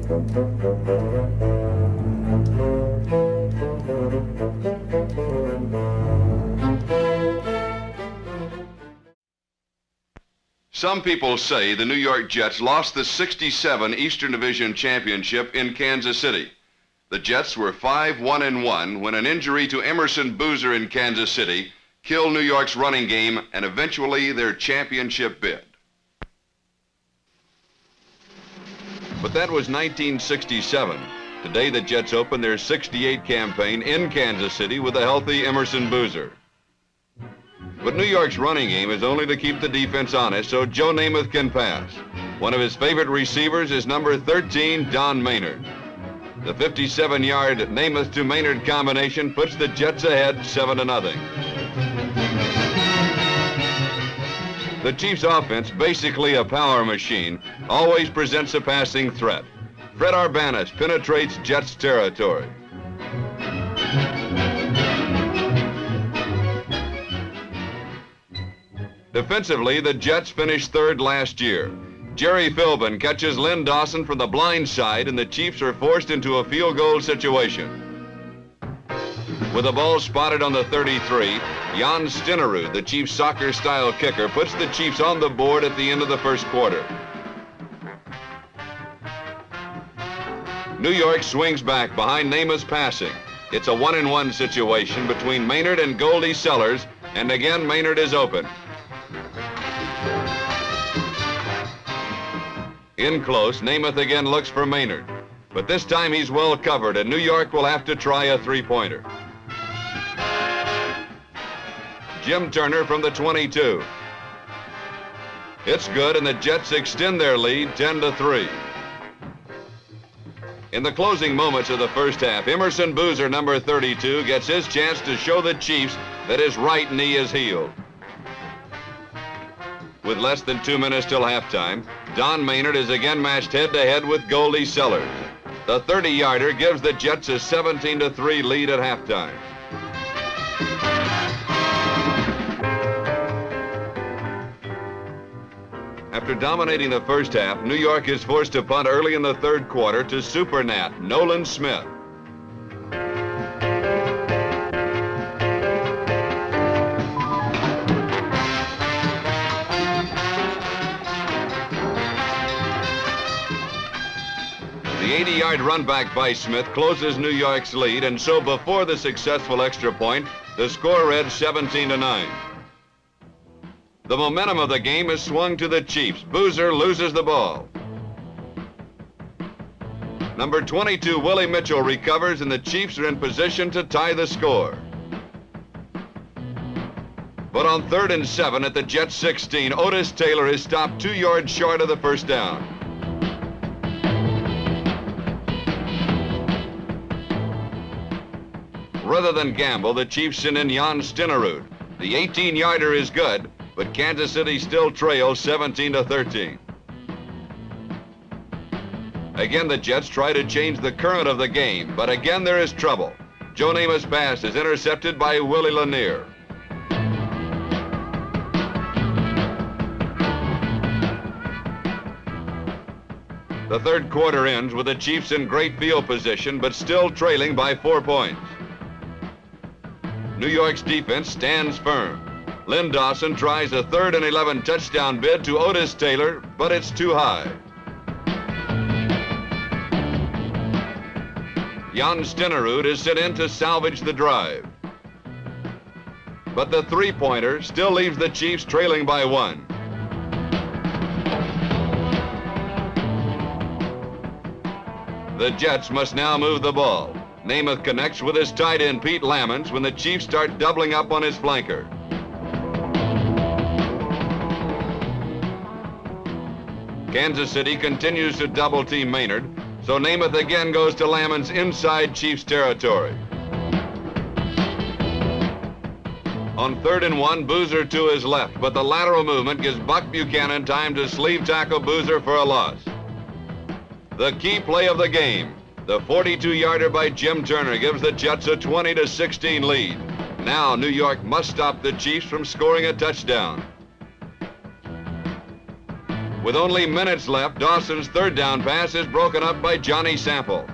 Some people say the New York Jets lost the '67 Eastern Division Championship in Kansas City. The Jets were 5-1-1 when an injury to Emerson Boozer in Kansas City killed New York's running game and eventually their championship bid. But that was 1967. Today the Jets open their '68 campaign in Kansas City with a healthy Emerson Boozer. But New York's running game is only to keep the defense honest so Joe Namath can pass. One of his favorite receivers is number 13, Don Maynard. The 57-yard Namath to Maynard combination puts the Jets ahead 7-0. The Chiefs' offense, basically a power machine, always presents a passing threat. Fred Arbanis penetrates Jets territory. Defensively, the Jets finished third last year. Jerry Philbin catches Lynn Dawson from the blind side, and the Chiefs are forced into a field goal situation. With the ball spotted on the 33, Jan Stenerud, the Chiefs' soccer-style kicker, puts the Chiefs on the board at the end of the first quarter. New York swings back behind Namath's passing. It's a 1-on-1 situation between Maynard and Goldie Sellers, and again Maynard is open. In close, Namath again looks for Maynard, but this time he's well covered and New York will have to try a three-pointer. Jim Turner from the 22. It's good and the Jets extend their lead 10-3. In the closing moments of the first half, Emerson Boozer, number 32, gets his chance to show the Chiefs that his right knee is healed. With less than 2 minutes till halftime, Don Maynard is again matched head-to-head with Goldie Sellers. The 30-yarder gives the Jets a 17-3 lead at halftime. After dominating the first half, New York is forced to punt early in the third quarter to Super Nat Nolan Smith. The 80-yard run back by Smith closes New York's lead, and so before the successful extra point, the score read 17-9. The momentum of the game is swung to the Chiefs. Boozer loses the ball. Number 22, Willie Mitchell, recovers, and the Chiefs are in position to tie the score. But on 3rd and 7 at the Jets' 16, Otis Taylor is stopped 2 yards short of the first down. Rather than gamble, the Chiefs send in Jan Stenerud. The 18-yarder is good, but Kansas City still trails 17-13. Again, the Jets try to change the current of the game, but again there is trouble. Joe Namath's pass is intercepted by Willie Lanier. The third quarter ends with the Chiefs in great field position, but still trailing by 4 points. New York's defense stands firm. Lynn Dawson tries a 3rd and 11 touchdown bid to Otis Taylor, but it's too high. Jan Stenerud is sent in to salvage the drive. But the three-pointer still leaves the Chiefs trailing by 1. The Jets must now move the ball. Namath connects with his tight end Pete Lammons when the Chiefs start doubling up on his flanker. Kansas City continues to double-team Maynard, so Namath again goes to Lammons inside Chiefs territory. On 3rd and 1, Boozer to his left, but the lateral movement gives Buck Buchanan time to sleeve tackle Boozer for a loss. The key play of the game, the 42-yarder by Jim Turner, gives the Jets a 20-16 lead. Now New York must stop the Chiefs from scoring a touchdown. With only minutes left, Dawson's third down pass is broken up by Johnny Sample.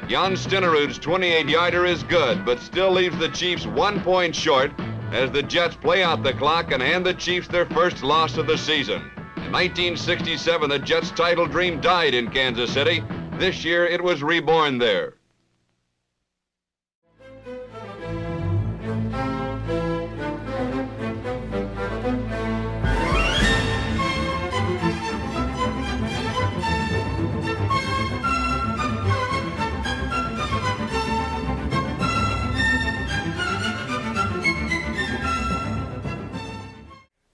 Jan Stenerud's 28-yarder is good, but still leaves the Chiefs 1 point short as the Jets play out the clock and hand the Chiefs their first loss of the season. In 1967, the Jets' title dream died in Kansas City. This year, it was reborn there.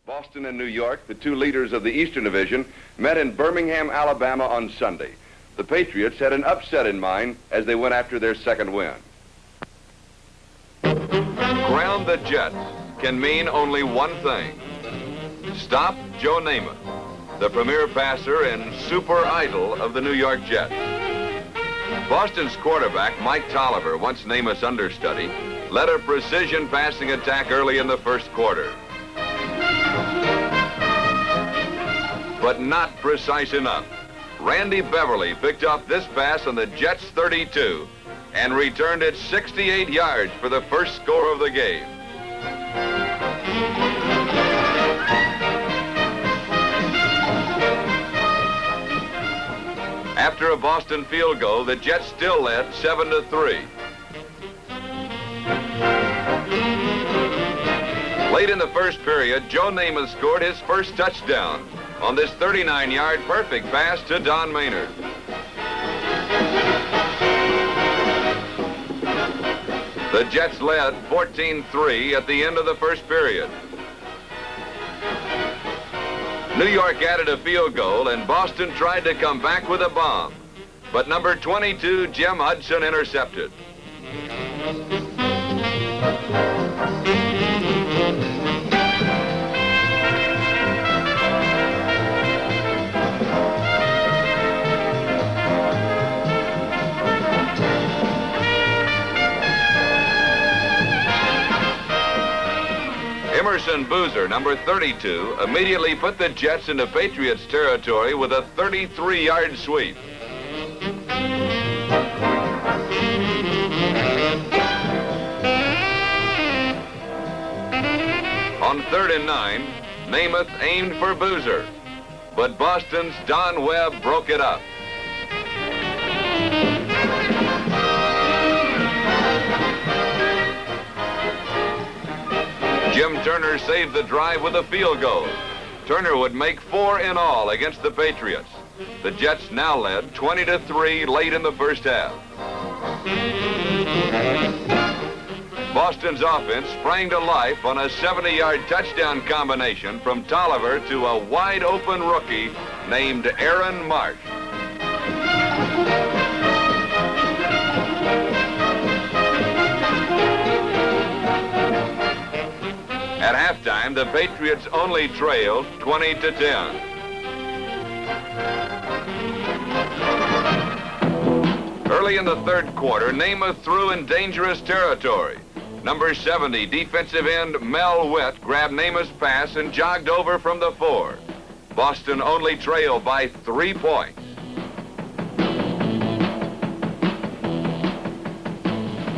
Boston and New York, the two leaders of the Eastern Division, met in Birmingham, Alabama on Sunday. The Patriots had an upset in mind as they went after their second win. Ground the Jets can mean only one thing. Stop Joe Namath, the premier passer and super idol of the New York Jets. Boston's quarterback, Mike Tolliver, once Namath's understudy, led a precision passing attack early in the first quarter. But not precise enough. Randy Beverly picked up this pass on the Jets' 32 and returned it 68 yards for the first score of the game. After a Boston field goal, the Jets still led 7-3. Late in the first period, Joe Namath scored his first touchdown on this 39-yard perfect pass to Don Maynard. The Jets led 14-3 at the end of the first period. New York added a field goal, and Boston tried to come back with a bomb, but number 22, Jim Hudson, intercepted. Emerson Boozer, number 32, immediately put the Jets into Patriots territory with a 33-yard sweep. On 3rd and 9, Namath aimed for Boozer, but Boston's Don Webb broke it up. Jim Turner saved the drive with a field goal. Turner would make 4 in all against the Patriots. The Jets now led 20-3 late in the first half. Boston's offense sprang to life on a 70-yard touchdown combination from Tolliver to a wide-open rookie named Aaron Marsh. At halftime, the Patriots only trailed 20-10. Early in the third quarter, Namath threw in dangerous territory. Number 70, defensive end Mel Witt grabbed Namath's pass and jogged over from the 4. Boston only trailed by 3 points.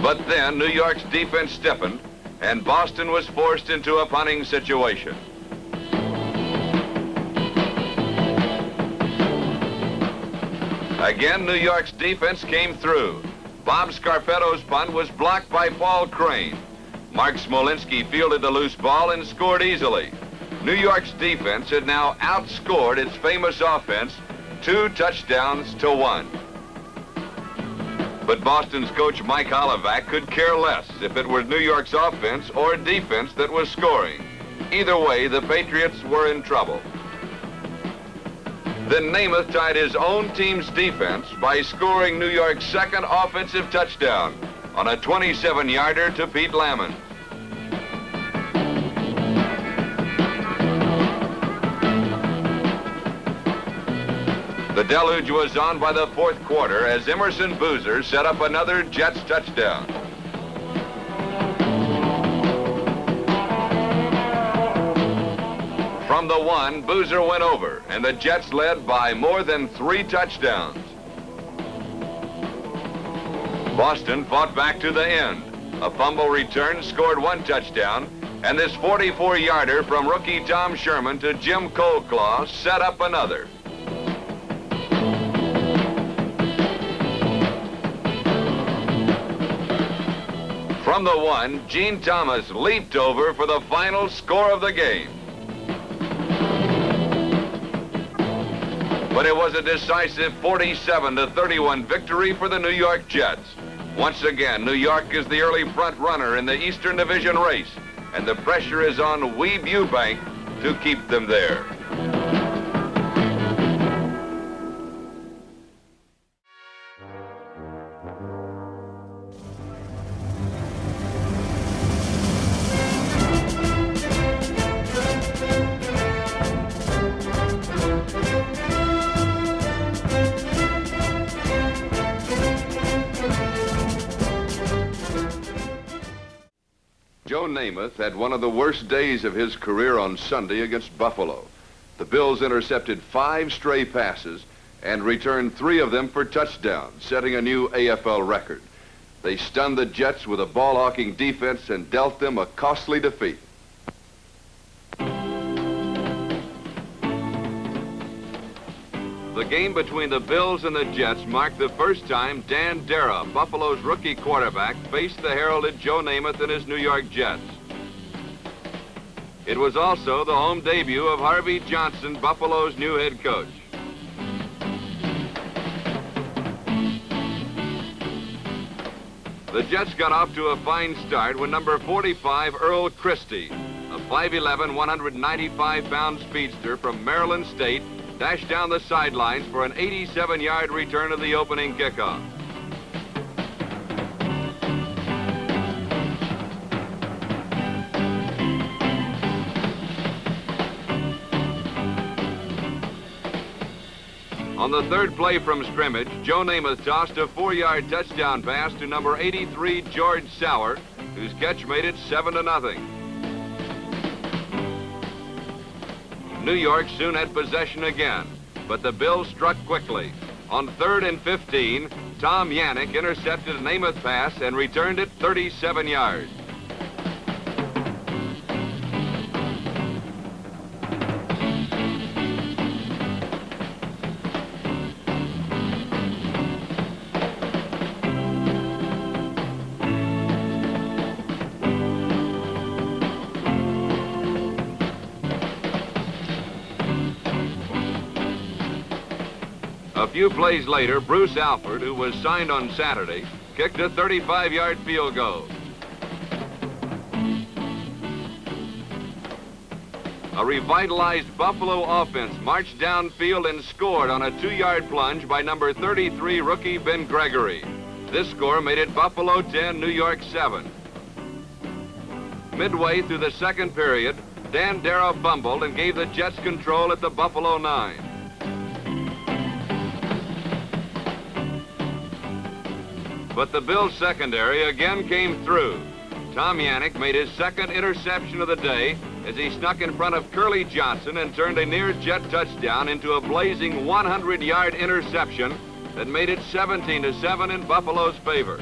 But then New York's defense stiffened, and Boston was forced into a punting situation. Again, New York's defense came through. Bob Scarpetto's punt was blocked by Paul Crane. Mark Smolinski fielded the loose ball and scored easily. New York's defense had now outscored its famous offense 2-1. But Boston's coach Mike Holovac could care less if it were New York's offense or defense that was scoring. Either way, the Patriots were in trouble. Then Namath tied his own team's defense by scoring New York's second offensive touchdown on a 27-yarder to Pete Lamon. The deluge was on by the fourth quarter as Emerson Boozer set up another Jets touchdown. From the 1, Boozer went over, and the Jets led by more than 3 touchdowns. Boston fought back to the end. A fumble return scored 1 touchdown, and this 44-yarder from rookie Tom Sherman to Jim Coldclaw set up another. From the 1, Gene Thomas leaped over for the final score of the game. But it was a decisive 47-31 victory for the New York Jets. Once again, New York is the early front runner in the Eastern Division race, and the pressure is on Weeb Ewbank to keep them there. Joe Namath had one of the worst days of his career on Sunday against Buffalo. The Bills intercepted 5 stray passes and returned 3 of them for touchdowns, setting a new AFL record. They stunned the Jets with a ball-hawking defense and dealt them a costly defeat. The game between the Bills and the Jets marked the first time Dan Dara, Buffalo's rookie quarterback, faced the heralded Joe Namath and his New York Jets. It was also the home debut of Harvey Johnson, Buffalo's new head coach. The Jets got off to a fine start when number 45, Earl Christie, a 5'11", 195-pound speedster from Maryland State, dashed down the sidelines for an 87-yard return of the opening kickoff. On the 3rd play from scrimmage, Joe Namath tossed a 4-yard touchdown pass to number 83, George Sauer, whose catch made it 7-0. New York soon had possession again, but the Bills struck quickly. On 3rd and 15, Tom Yannick intercepted a Namath pass and returned it 37 yards. A few plays later, Bruce Alford, who was signed on Saturday, kicked a 35-yard field goal. A revitalized Buffalo offense marched downfield and scored on a 2-yard plunge by number 33 rookie Ben Gregory. This score made it Buffalo 10, New York 7. Midway through the 2nd period, Dan Dara fumbled and gave the Jets control at the Buffalo 9. But the Bills' secondary again came through. Tom Yannick made his 2nd interception of the day as he snuck in front of Curly Johnson and turned a near Jet touchdown into a blazing 100-yard interception that made it 17-7 in Buffalo's favor.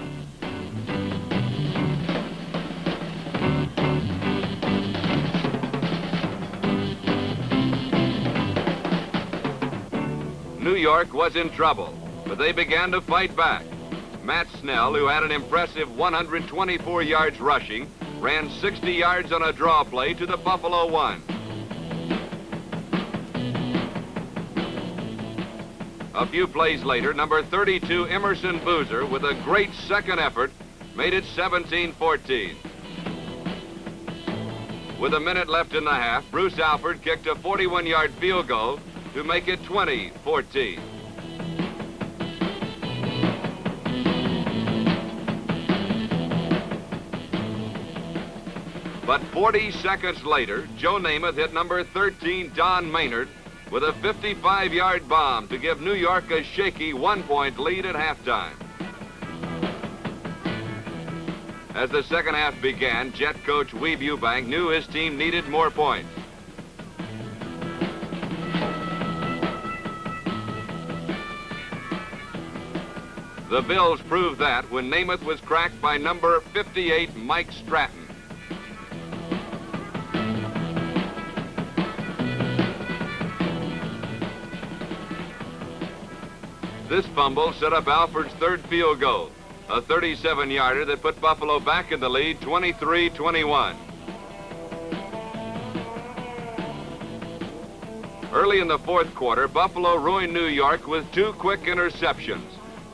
New York was in trouble, but they began to fight back. Matt Snell, who had an impressive 124 yards rushing, ran 60 yards on a draw play to the Buffalo 1. A few plays later, number 32, Emerson Boozer, with a great 2nd effort, made it 17-14. With a minute left in the half, Bruce Alford kicked a 41-yard field goal to make it 20-14. But 40 seconds later, Joe Namath hit number 13, Don Maynard, with a 55-yard bomb to give New York a shaky 1-point lead at halftime. As the 2nd half began, Jet coach Weeb Ewbank knew his team needed more points. The Bills proved that when Namath was cracked by number 58, Mike Stratton. This fumble set up Alford's third field goal, a 37-yarder that put Buffalo back in the lead 23-21. Early in the fourth quarter, Buffalo ruined New York with two quick interceptions.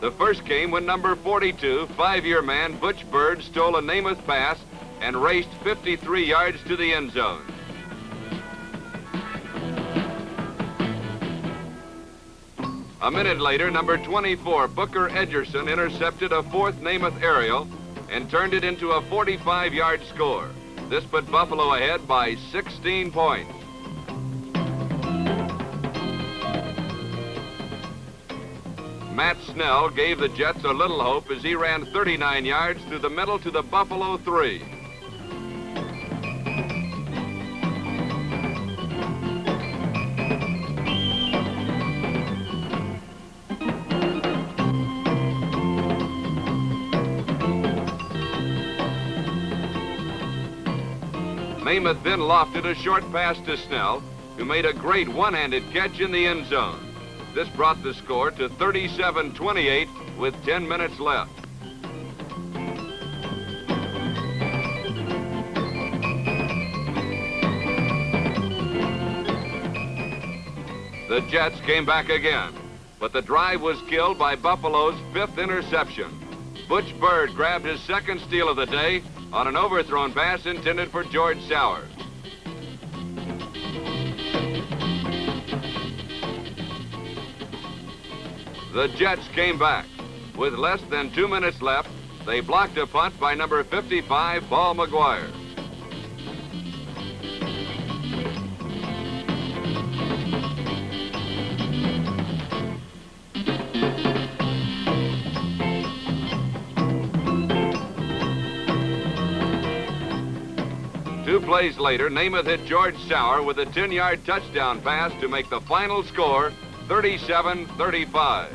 The first came when number 42, five-year man Butch Bird, stole a Namath pass and raced 53 yards to the end zone. A minute later, number 24, Booker Edgerson, intercepted a fourth Namath aerial and turned it into a 45-yard score. This put Buffalo ahead by 16 points. Matt Snell gave the Jets a little hope as he ran 39 yards through the middle to the Buffalo 3. Namath then lofted a short pass to Snell, who made a great one-handed catch in the end zone. This brought the score to 37-28 with 10 minutes left. The Jets came back again, but the drive was killed by Buffalo's fifth interception. Butch Bird grabbed his second steal of the day on an overthrown pass intended for George Sauer. The Jets came back. With less than 2 minutes left, they blocked a punt by number 55, Paul McGuire. Two plays later, Namath hit George Sauer with a 10-yard touchdown pass to make the final score 37-35.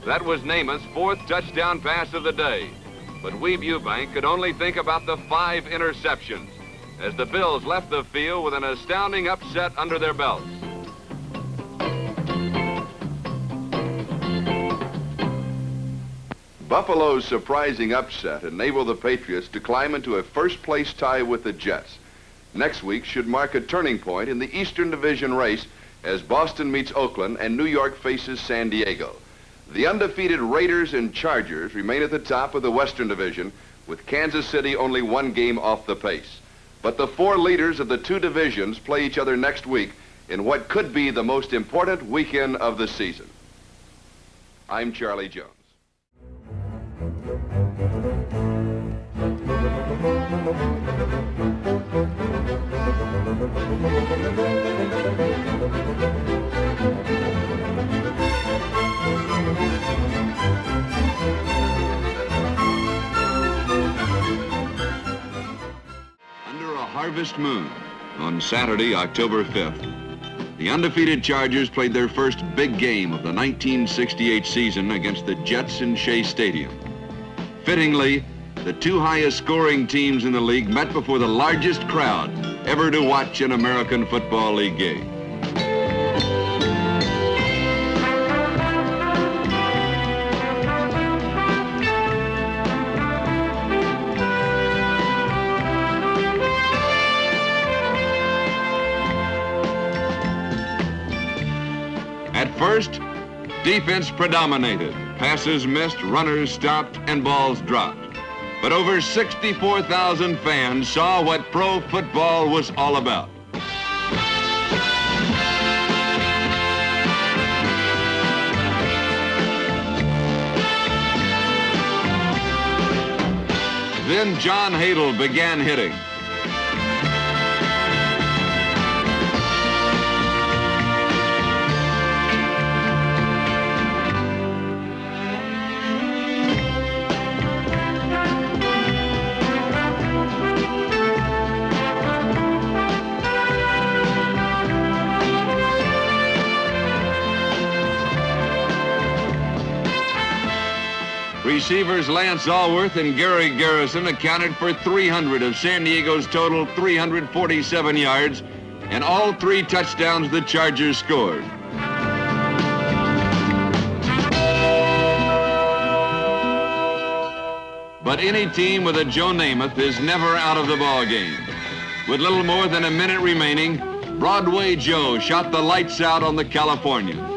That was Namath's fourth touchdown pass of the day. But Weeb Eubank could only think about the 5 interceptions as the Bills left the field with an astounding upset under their belts. Buffalo's surprising upset enabled the Patriots to climb into a first-place tie with the Jets. Next week should mark a turning point in the Eastern Division race as Boston meets Oakland and New York faces San Diego. The undefeated Raiders and Chargers remain at the top of the Western Division, with Kansas City only 1 game off the pace. But the 4 leaders of the 2 divisions play each other next week in what could be the most important weekend of the season. I'm Charlie Jones. Under a harvest moon on Saturday, October 5th, the undefeated Chargers played their first big game of the 1968 season against the Jets in Shea Stadium. Fittingly, the 2 highest scoring teams in the league met before the largest crowd ever to watch an American Football League game. At first, defense predominated. Passes missed, runners stopped, and balls dropped. But over 64,000 fans saw what pro football was all about. Then John Hadel began hitting. Receivers Lance Allworth and Gary Garrison accounted for 300 of San Diego's total 347 yards and all 3 touchdowns the Chargers scored. But any team with a Joe Namath is never out of the ballgame. With little more than a minute remaining, Broadway Joe shot the lights out on the Californian.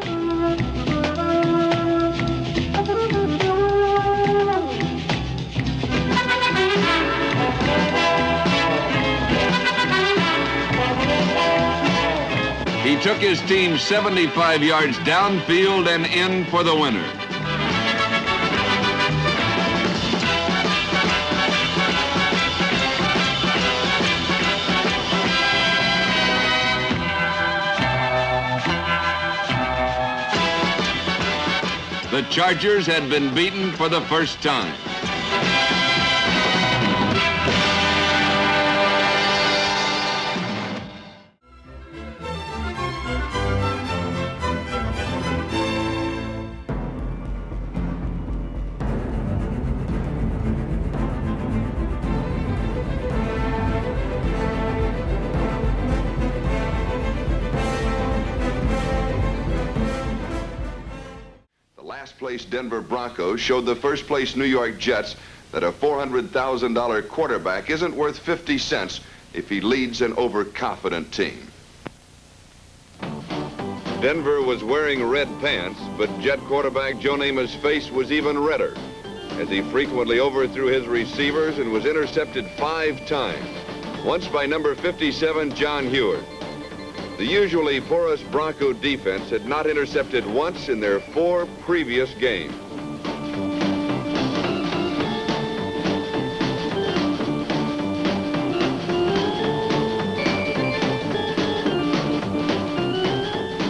He took his team 75 yards downfield and in for the winner. The Chargers had been beaten for the first time. Place Denver Broncos showed the first place New York Jets that a $400,000 quarterback isn't worth 50 cents if he leads an overconfident team. Denver was wearing red pants, but Jet quarterback Joe Namath's face was even redder as he frequently overthrew his receivers and was intercepted 5 times, once by number 57 John Heward. The usually porous Bronco defense had not intercepted once in their 4 previous games.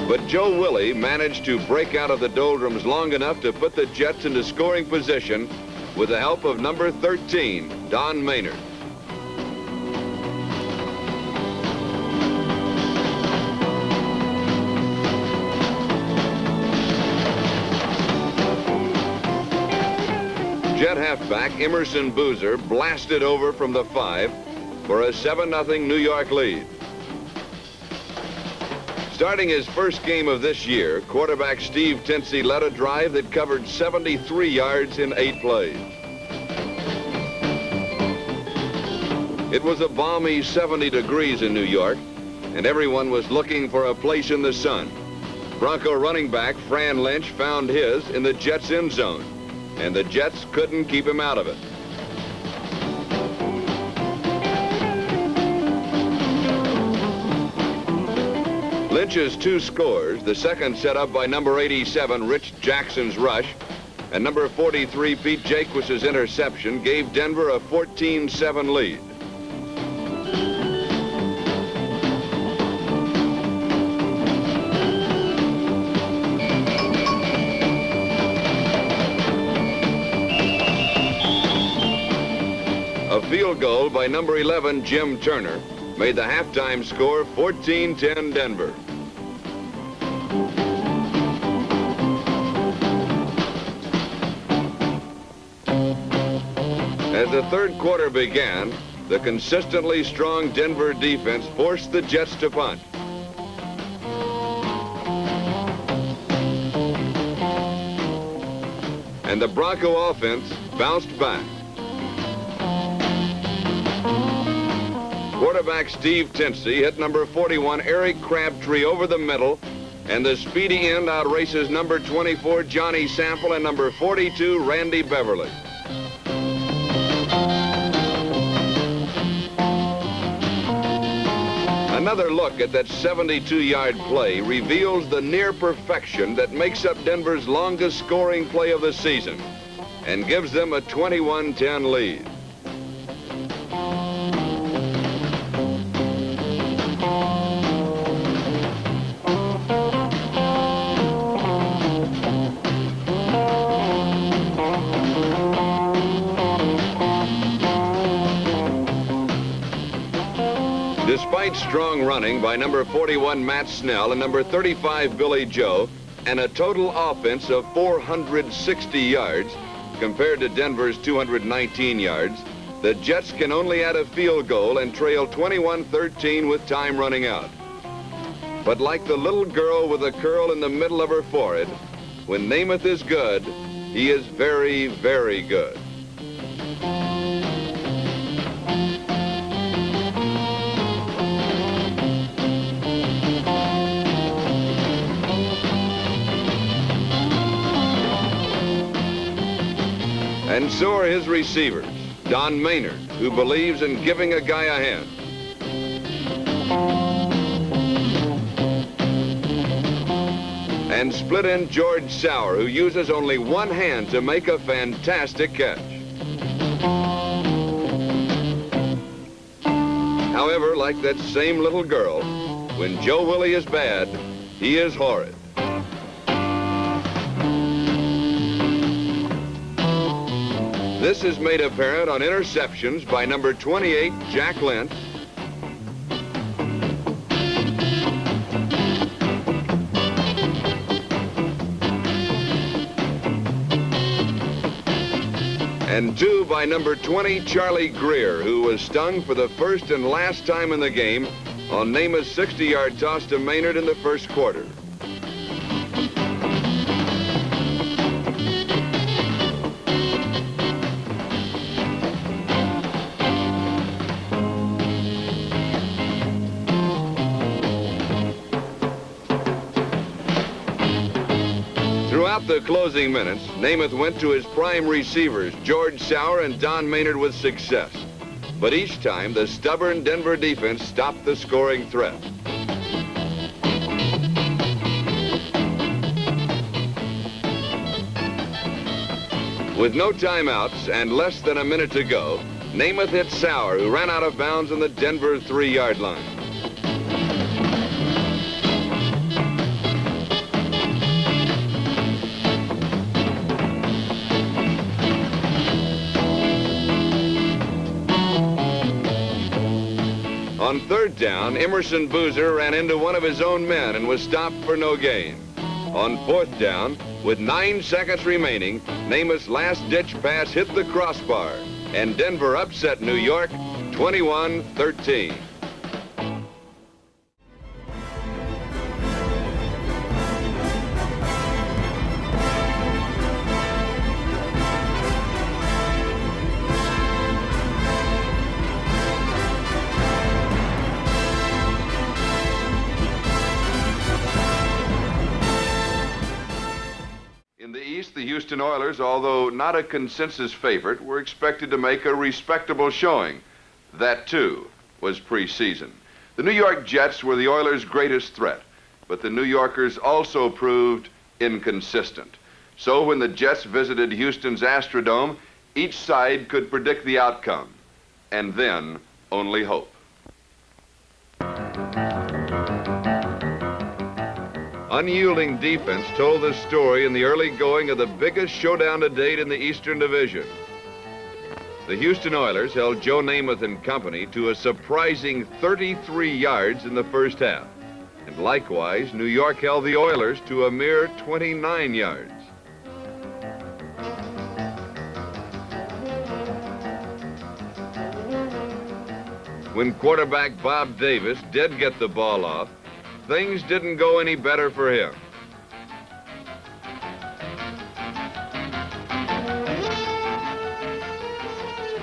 But Joe Willie managed to break out of the doldrums long enough to put the Jets into scoring position with the help of number 13, Don Maynard. Jet halfback Emerson Boozer blasted over from the 5 for a 7-0 New York lead. Starting his first game of this year, quarterback Steve Tinsey led a drive that covered 73 yards in 8 plays. It was a balmy 70 degrees in New York, and everyone was looking for a place in the sun. Bronco running back Fran Lynch found his in the Jets' end zone, and the Jets couldn't keep him out of it. Lynch's 2 scores, the second set up by number 87, Rich Jackson's rush, and number 43, Pete Jaquiz's interception, gave Denver a 14-7 lead. A field goal by number 11, Jim Turner, made the halftime score 14-10 Denver. As the third quarter began, the consistently strong Denver defense forced the Jets to punt. And the Bronco offense bounced back. Quarterback Steve Tinsey hit number 41 Eric Crabtree over the middle, and the speedy end outraces number 24 Johnny Sample and number 42 Randy Beverly. Another look at that 72-yard play reveals the near perfection that makes up Denver's longest scoring play of the season and gives them a 21-10 lead. Despite strong running by number 41 Matt Snell and number 35 Billy Joe, and a total offense of 460 yards, Compared to Denver's 219 yards, the Jets can only add a field goal and trail 21-13 with time running out. But like the little girl with a curl in the middle of her forehead, when Namath is good, he is very, very good. And so are his receivers, Don Maynard, who believes in giving a guy a hand. And split end George Sauer, who uses only one hand to make a fantastic catch. However, like that same little girl, when Joe Willie is bad, he is horrid. This is made apparent on interceptions by number 28, Jack Lent, and 2 by number 20, Charlie Greer, who was stung for the first and last time in the game on Namath's 60-yard toss to Maynard in the first quarter. Throughout the closing minutes, Namath went to his prime receivers, George Sauer and Don Maynard, with success. But each time, the stubborn Denver defense stopped the scoring threat. With no timeouts and less than a minute to go, Namath hit Sauer, who ran out of bounds on the Denver 3-yard line. On third down, Emerson Boozer ran into one of his own men and was stopped for no gain. On fourth down, with 9 seconds remaining, Namath's last-ditch pass hit the crossbar, and Denver upset New York 21-13. The Houston Oilers, although not a consensus favorite, were expected to make a respectable showing. That, too, was preseason. The New York Jets were the Oilers' greatest threat, but the New Yorkers also proved inconsistent. So when the Jets visited Houston's Astrodome, each side could predict the outcome, and then only hope. Unyielding defense told the story in the early going of the biggest showdown to date in the Eastern Division. The Houston Oilers held Joe Namath and company to a surprising 33 yards in the first half. And likewise, New York held the Oilers to a mere 29 yards. When quarterback Bob Davis did get the ball off, things didn't go any better for him.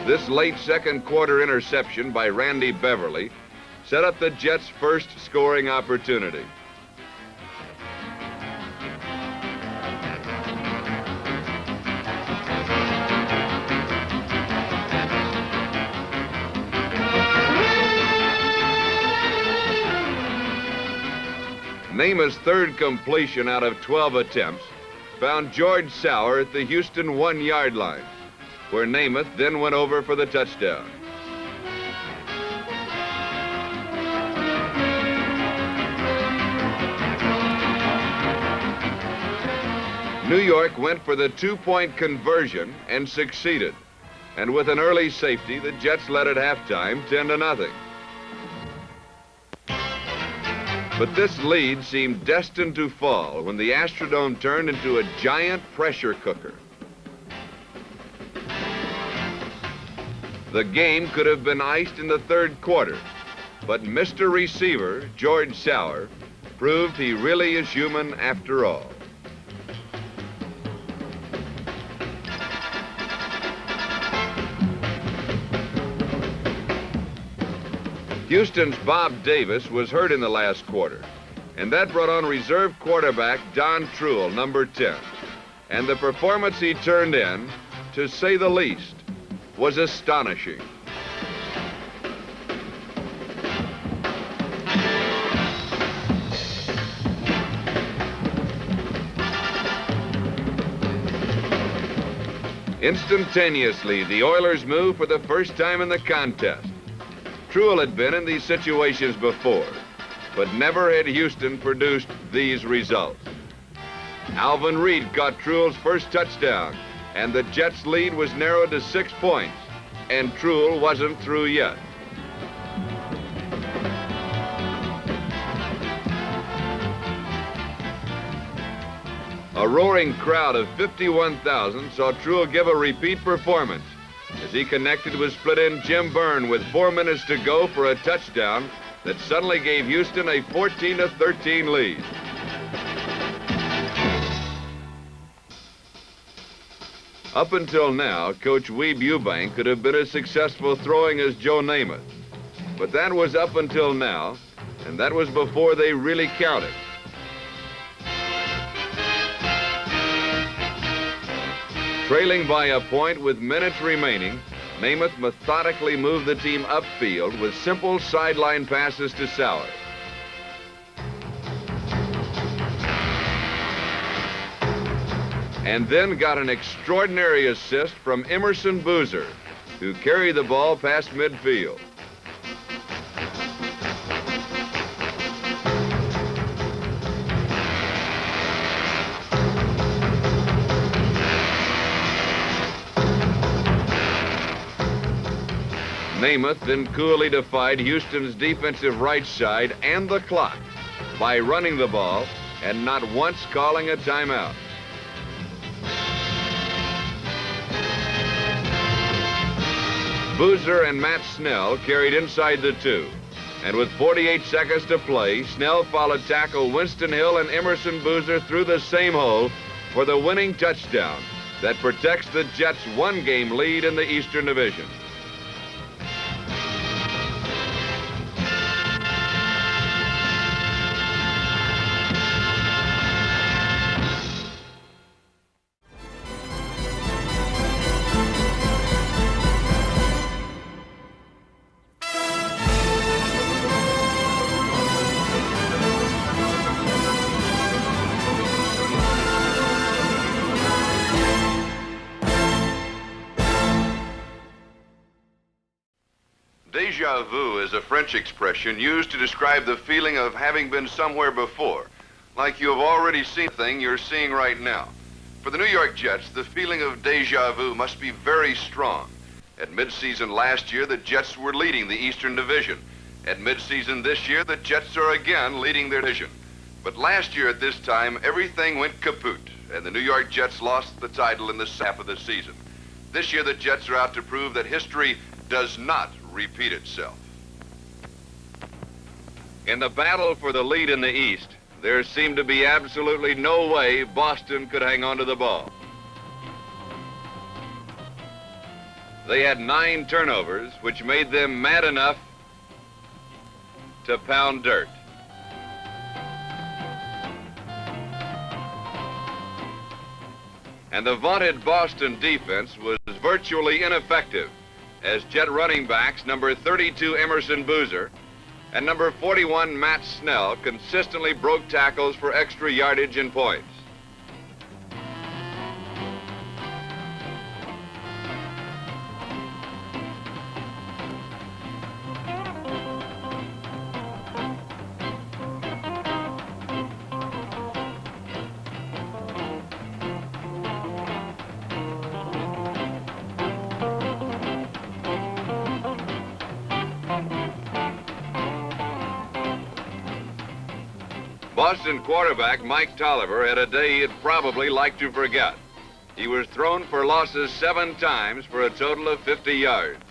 This late second quarter interception by Randy Beverly set up the Jets' first scoring opportunity. Namath's third completion out of 12 attempts found George Sauer at the Houston 1-yard line, where Namath then went over for the touchdown. New York went for the 2-point conversion and succeeded. And with an early safety, the Jets led at halftime 10-0. But this lead seemed destined to fall when the Astrodome turned into a giant pressure cooker. The game could have been iced in the third quarter, but Mr. Receiver, George Sauer, proved he really is human after all. Houston's Bob Davis was hurt in the last quarter, and that brought on reserve quarterback Don Truell, number 10. And the performance he turned in, to say the least, was astonishing. Instantaneously, the Oilers moved for the first time in the contest. Truell had been in these situations before, but never had Houston produced these results. Alvin Reed got Truell's first touchdown, and the Jets' lead was narrowed to 6 points, and Truell wasn't through yet. A roaring crowd of 51,000 saw Truell give a repeat performance as he connected with split-end Jim Byrne with 4 minutes to go for a touchdown that suddenly gave Houston a 14-13 lead. Up until now, Coach Weeb Eubank could have been as successful throwing as Joe Namath. But that was up until now, and that was before they really counted. Trailing by a point with minutes remaining, Namath methodically moved the team upfield with simple sideline passes to Sauer. And then got an extraordinary assist from Emerson Boozer, who carried the ball past midfield. Namath then coolly defied Houston's defensive right side and the clock by running the ball and not once calling a timeout. Boozer and Matt Snell carried inside the 2. And with 48 seconds to play, Snell followed tackle Winston Hill and Emerson Boozer through the same hole for the winning touchdown that protects the Jets' 1-game lead in the Eastern Division. Déjà vu is a French expression used to describe the feeling of having been somewhere before, like you have already seen the thing you're seeing right now. For the New York Jets, the feeling of déjà vu must be very strong. At midseason last year, the Jets were leading the Eastern Division. At midseason this year, the Jets are again leading their division. But last year at this time, everything went kaput, and the New York Jets lost the title in the second half of the season. This year, the Jets are out to prove that history does not repeat itself. In the battle for the lead in the East, there seemed to be absolutely no way Boston could hang on to the ball. They had 9 turnovers, which made them mad enough to pound dirt. And the vaunted Boston defense was virtually ineffective, as Jet running backs number 32 Emerson Boozer and number 41 Matt Snell consistently broke tackles for extra yardage and points. Boston quarterback Mike Tolliver had a day he'd probably like to forget. He was thrown for losses 7 times for a total of 50 yards.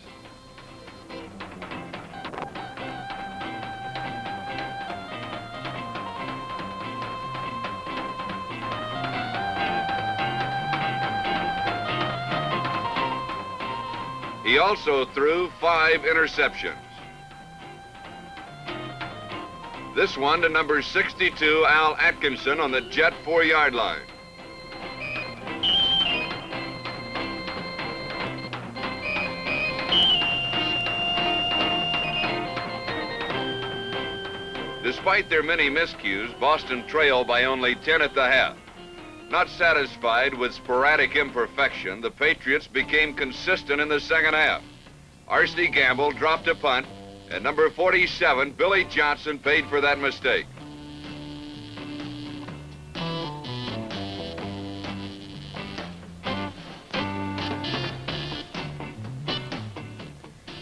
He also threw 5 interceptions. This one to number 62, Al Atkinson, on the Jet 4-yard line. Despite their many miscues, Boston trailed by only 10 at the half. Not satisfied with sporadic imperfection, the Patriots became consistent in the second half. R.C. Gamble dropped a punt, and number 47, Billy Johnson, paid for that mistake.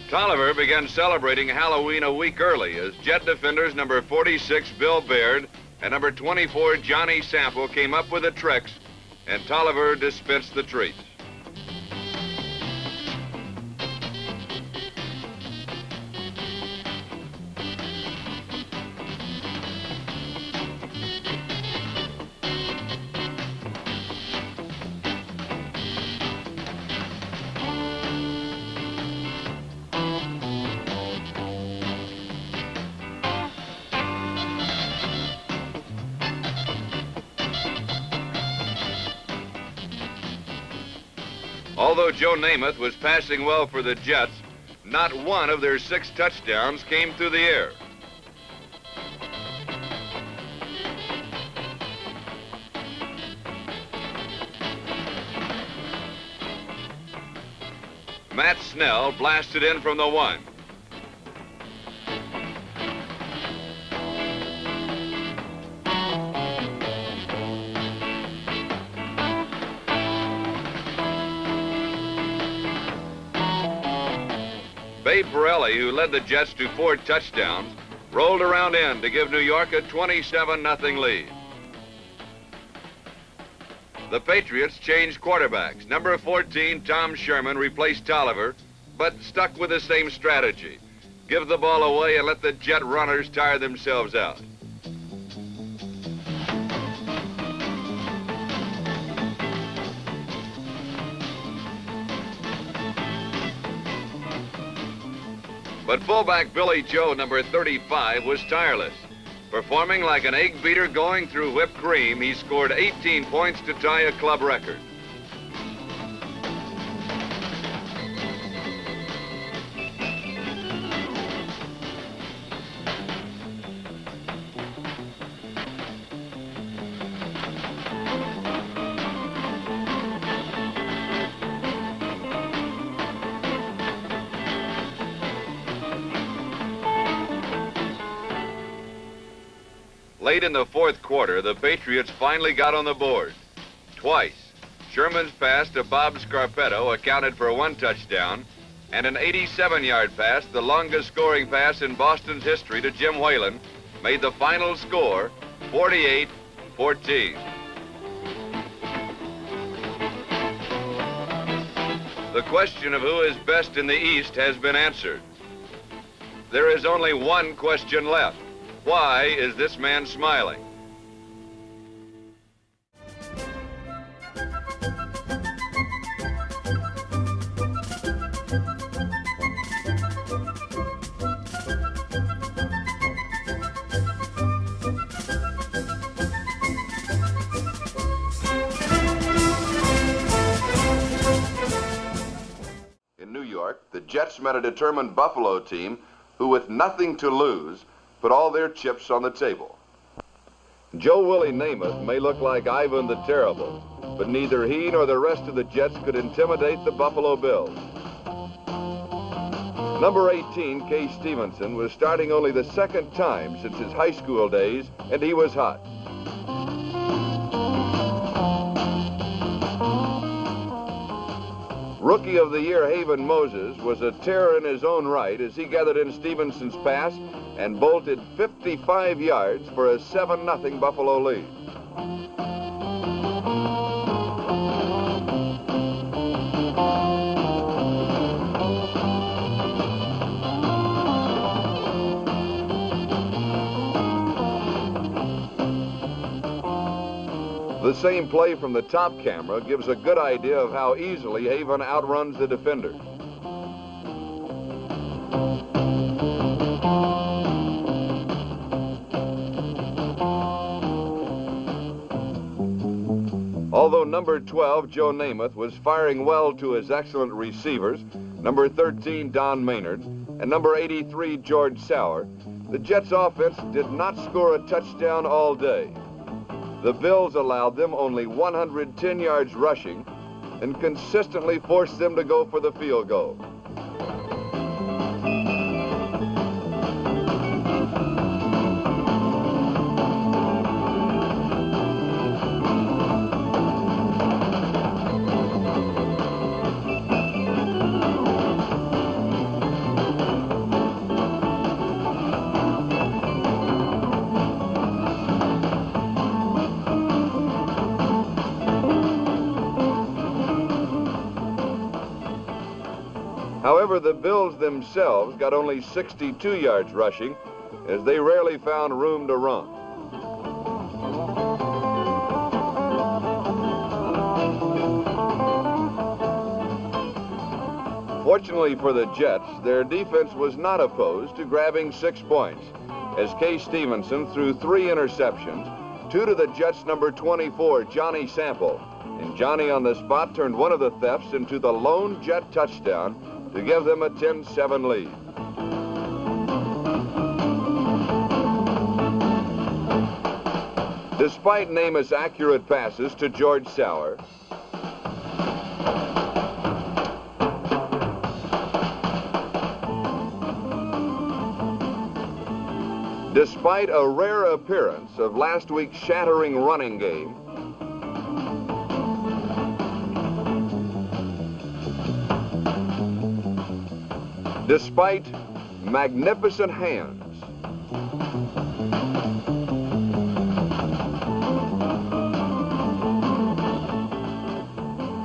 Tolliver began celebrating Halloween a week early as Jet defenders number 46, Bill Baird, and number 24, Johnny Sample, came up with the tricks, and Tolliver dispensed the treats. Although Joe Namath was passing well for the Jets, not one of their 6 touchdowns came through the air. Matt Snell blasted in from the 1. Babe Borelli, who led the Jets to 4 touchdowns, rolled around in to give New York a 27-0 lead. The Patriots changed quarterbacks. Number 14, Tom Sherman, replaced Tolliver, but stuck with the same strategy. Give the ball away and let the Jet runners tire themselves out. But fullback Billy Joe, number 35, was tireless. Performing like an egg beater going through whipped cream, he scored 18 points to tie a club record. Late in the 4th quarter, the Patriots finally got on the board. Twice. Sherman's pass to Bob Scarpetto accounted for 1 touchdown, and an 87-yard pass, the longest scoring pass in Boston's history, to Jim Whalen, made the final score 48-14. The question of who is best in the East has been answered. There is only one question left. Why is this man smiling? In New York, the Jets met a determined Buffalo team who, with nothing to lose, put all their chips on the table. Joe Willie Namath may look like Ivan the Terrible, but neither he nor the rest of the Jets could intimidate the Buffalo Bills. Number 18, Kay Stevenson, was starting only the 2nd time since his high school days, and he was hot. Rookie of the Year Haven Moses was a terror in his own right as he gathered in Stevenson's pass and bolted 55 yards for a 7-0 Buffalo lead. The same play from the top camera gives a good idea of how easily Haven outruns the defenders. although number 12, Joe Namath, was firing well to his excellent receivers, number 13, Don Maynard, and number 83, George Sauer, the Jets' offense did not score a touchdown all day. The Bills allowed them only 110 yards rushing and consistently forced them to go for the field goal. However, the Bills themselves got only 62 yards rushing, as they rarely found room to run. Fortunately for the Jets, their defense was not opposed to grabbing 6 points, as Kay Stevenson threw 3 interceptions, 2 to the Jets' number 24, Johnny Sample, and Johnny on the spot turned one of the thefts into the lone Jet touchdown to give them a 10-7 lead. Despite Namath's accurate passes to George Sauer, despite a rare appearance of last week's shattering running game, despite magnificent hands,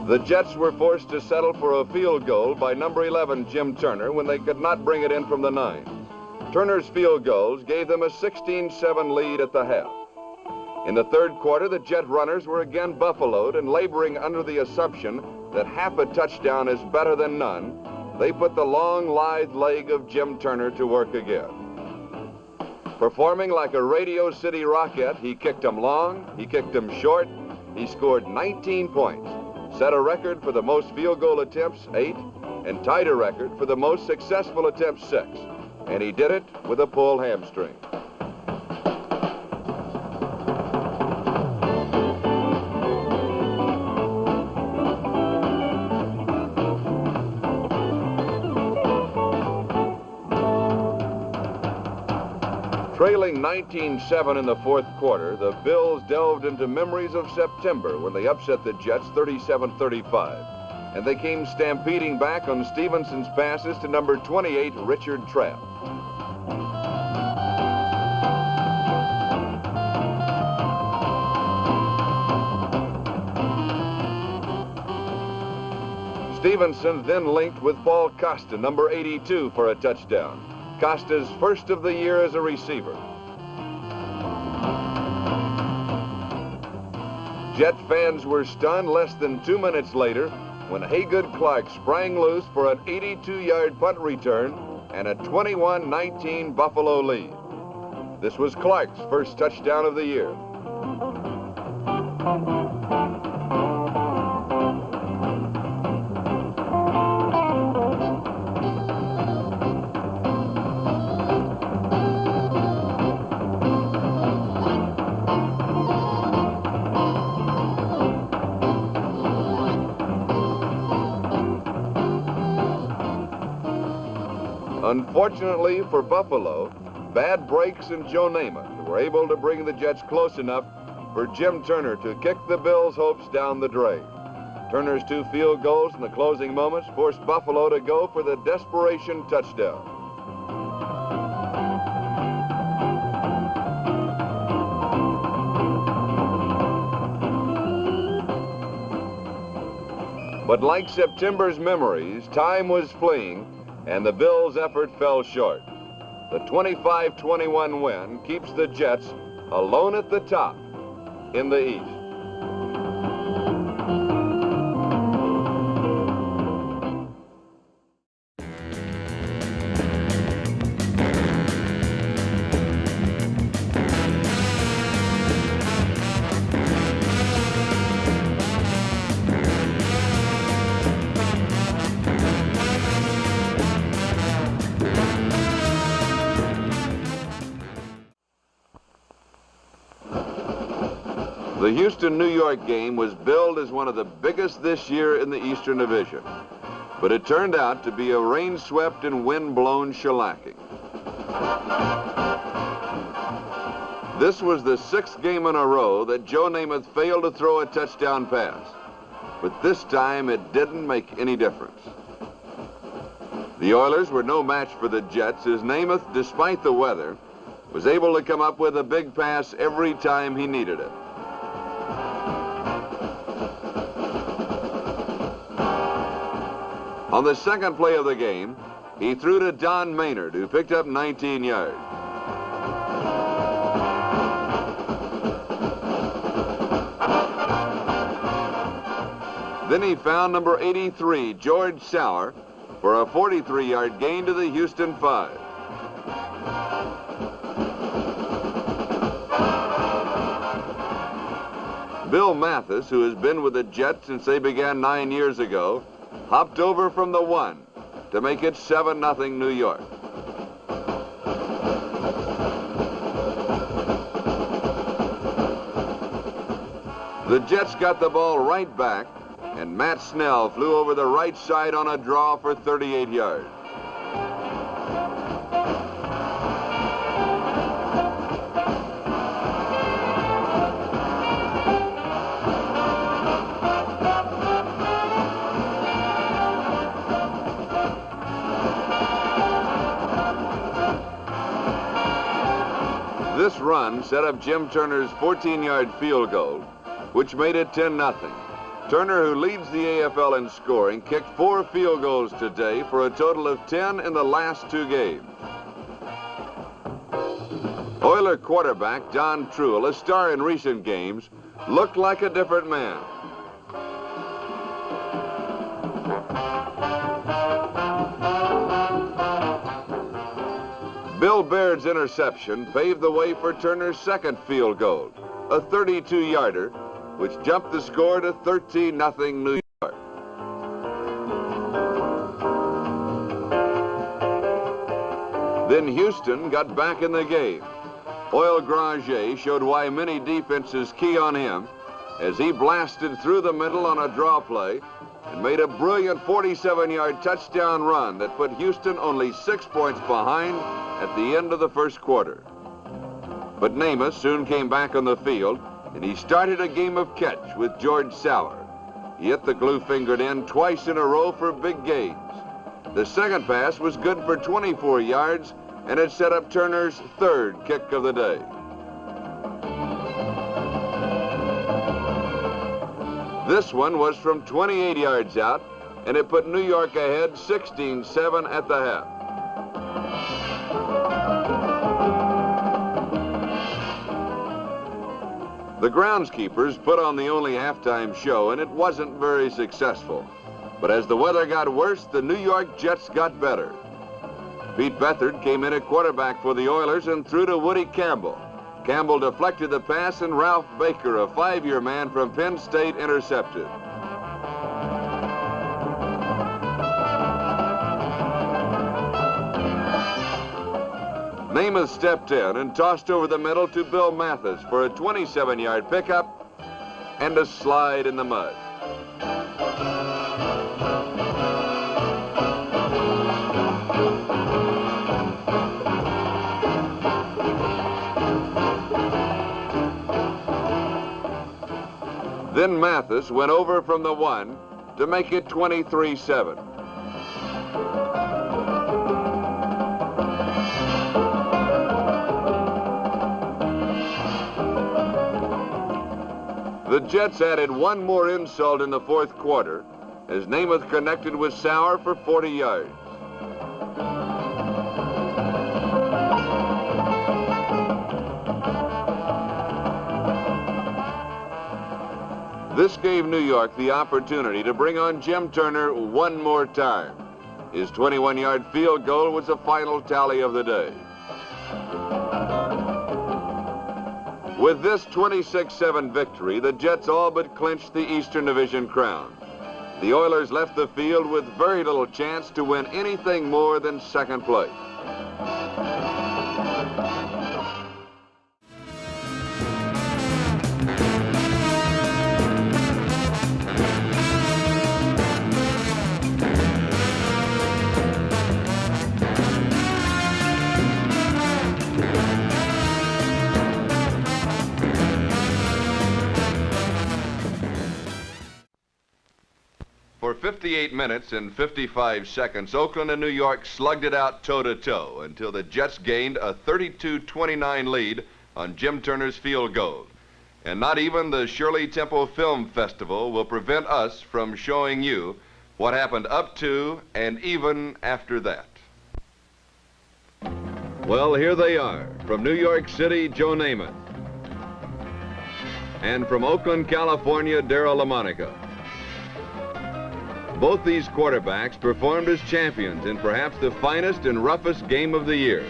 the Jets were forced to settle for a field goal by number 11, Jim Turner, when they could not bring it in from the 9. Turner's field goals gave them a 16-7 lead at the half. In the third quarter, the Jet runners were again buffaloed, and laboring under the assumption that half a touchdown is better than none, they put the long, lithe leg of Jim Turner to work again. Performing like a Radio City Rocket, he kicked them long, he kicked them short, he scored 19 points, set a record for the most field goal attempts, 8, and tied a record for the most successful attempts, 6. And he did it with a pulled hamstring. Trailing 19-7 in the fourth quarter, the Bills delved into memories of September when they upset the Jets 37-35. And they came stampeding back on Stevenson's passes to number 28, Richard Trapp. Stevenson then linked with Paul Costa, number 82, for a touchdown. Costa's first of the year as a receiver. Jet fans were stunned less than 2 minutes later when Haygood Clark sprang loose for an 82-yard punt return and a 21-19 Buffalo lead. This was Clark's first touchdown of the year. Unfortunately for Buffalo, bad breaks in Joe Namath were able to bring the Jets close enough for Jim Turner to kick the Bills' hopes down the drain. Turner's 2 field goals in the closing moments forced Buffalo to go for the desperation touchdown. But like September's memories, time was fleeing, and the Bills' effort fell short. The 25-21 win keeps the Jets alone at the top in the East. Houston-New York game was billed as one of the biggest this year in the Eastern Division, but it turned out to be a rain-swept and wind-blown shellacking. This was the 6th game in a row that Joe Namath failed to throw a touchdown pass, but this time it didn't make any difference. The Oilers were no match for the Jets as Namath, despite the weather, was able to come up with a big pass every time he needed it. On the second play of the game, he threw to Don Maynard, who picked up 19 yards. Then he found number 83, George Sauer, for a 43-yard gain to the Houston 5. Bill Mathis, who has been with the Jets since they began 9 years ago, hopped over from the 1 to make it 7-0 New York. The Jets got the ball right back, and Matt Snell flew over the right side on a draw for 38 yards. This run set up Jim Turner's 14-yard field goal, which made it 10-0. Turner, who leads the AFL in scoring, kicked 4 field goals today for a total of 10 in the last 2 games. Oiler quarterback Don Truill, a star in recent games, looked like a different man. Bill Baird's interception paved the way for Turner's second field goal, a 32-yarder, which jumped the score to 13-0 New York. Then Houston got back in the game. Oil Granger showed why many defenses key on him as he blasted through the middle on a draw play and made a brilliant 47-yard touchdown run that put Houston only 6 points behind at the end of the first quarter. But Namath soon came back on the field, and he started a game of catch with George Sauer. He hit the glue-fingered end twice in a row for big gains. The second pass was good for 24 yards, and it set up Turner's 3rd kick of the day. This one was from 28 yards out, and it put New York ahead 16-7 at the half. The groundskeepers put on the only halftime show, and it wasn't very successful. But as the weather got worse, the New York Jets got better. Pete Beathard came in at quarterback for the Oilers and threw to Woody Campbell. Campbell deflected the pass, and Ralph Baker, a 5-year man from Penn State, intercepted. Namath stepped in and tossed over the middle to Bill Mathis for a 27-yard pickup and a slide in the mud. Then Mathis went over from the 1 to make it 23-7. The Jets added one more insult in the fourth quarter as Namath connected with Sauer for 40 yards. This gave New York the opportunity to bring on Jim Turner one more time. His 21-yard field goal was the final tally of the day. With this 26-7 victory, the Jets all but clinched the Eastern Division crown. The Oilers left the field with very little chance to win anything more than second place. 58 minutes and 55 seconds, Oakland and New York slugged it out toe-to-toe until the Jets gained a 32-29 lead on Jim Turner's field goal. And not even the Shirley Temple Film Festival will prevent us from showing you what happened up to and even after that. Well, here they are. From New York City, Joe Namath. And from Oakland, California, Darryl LaMonica. Both these quarterbacks performed as champions in perhaps the finest and roughest game of the year.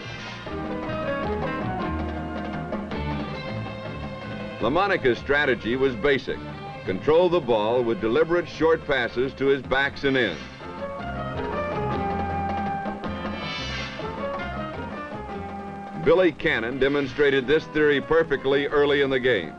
LaMonica's strategy was basic. Control the ball with deliberate short passes to his backs and ends. Billy Cannon demonstrated this theory perfectly early in the game.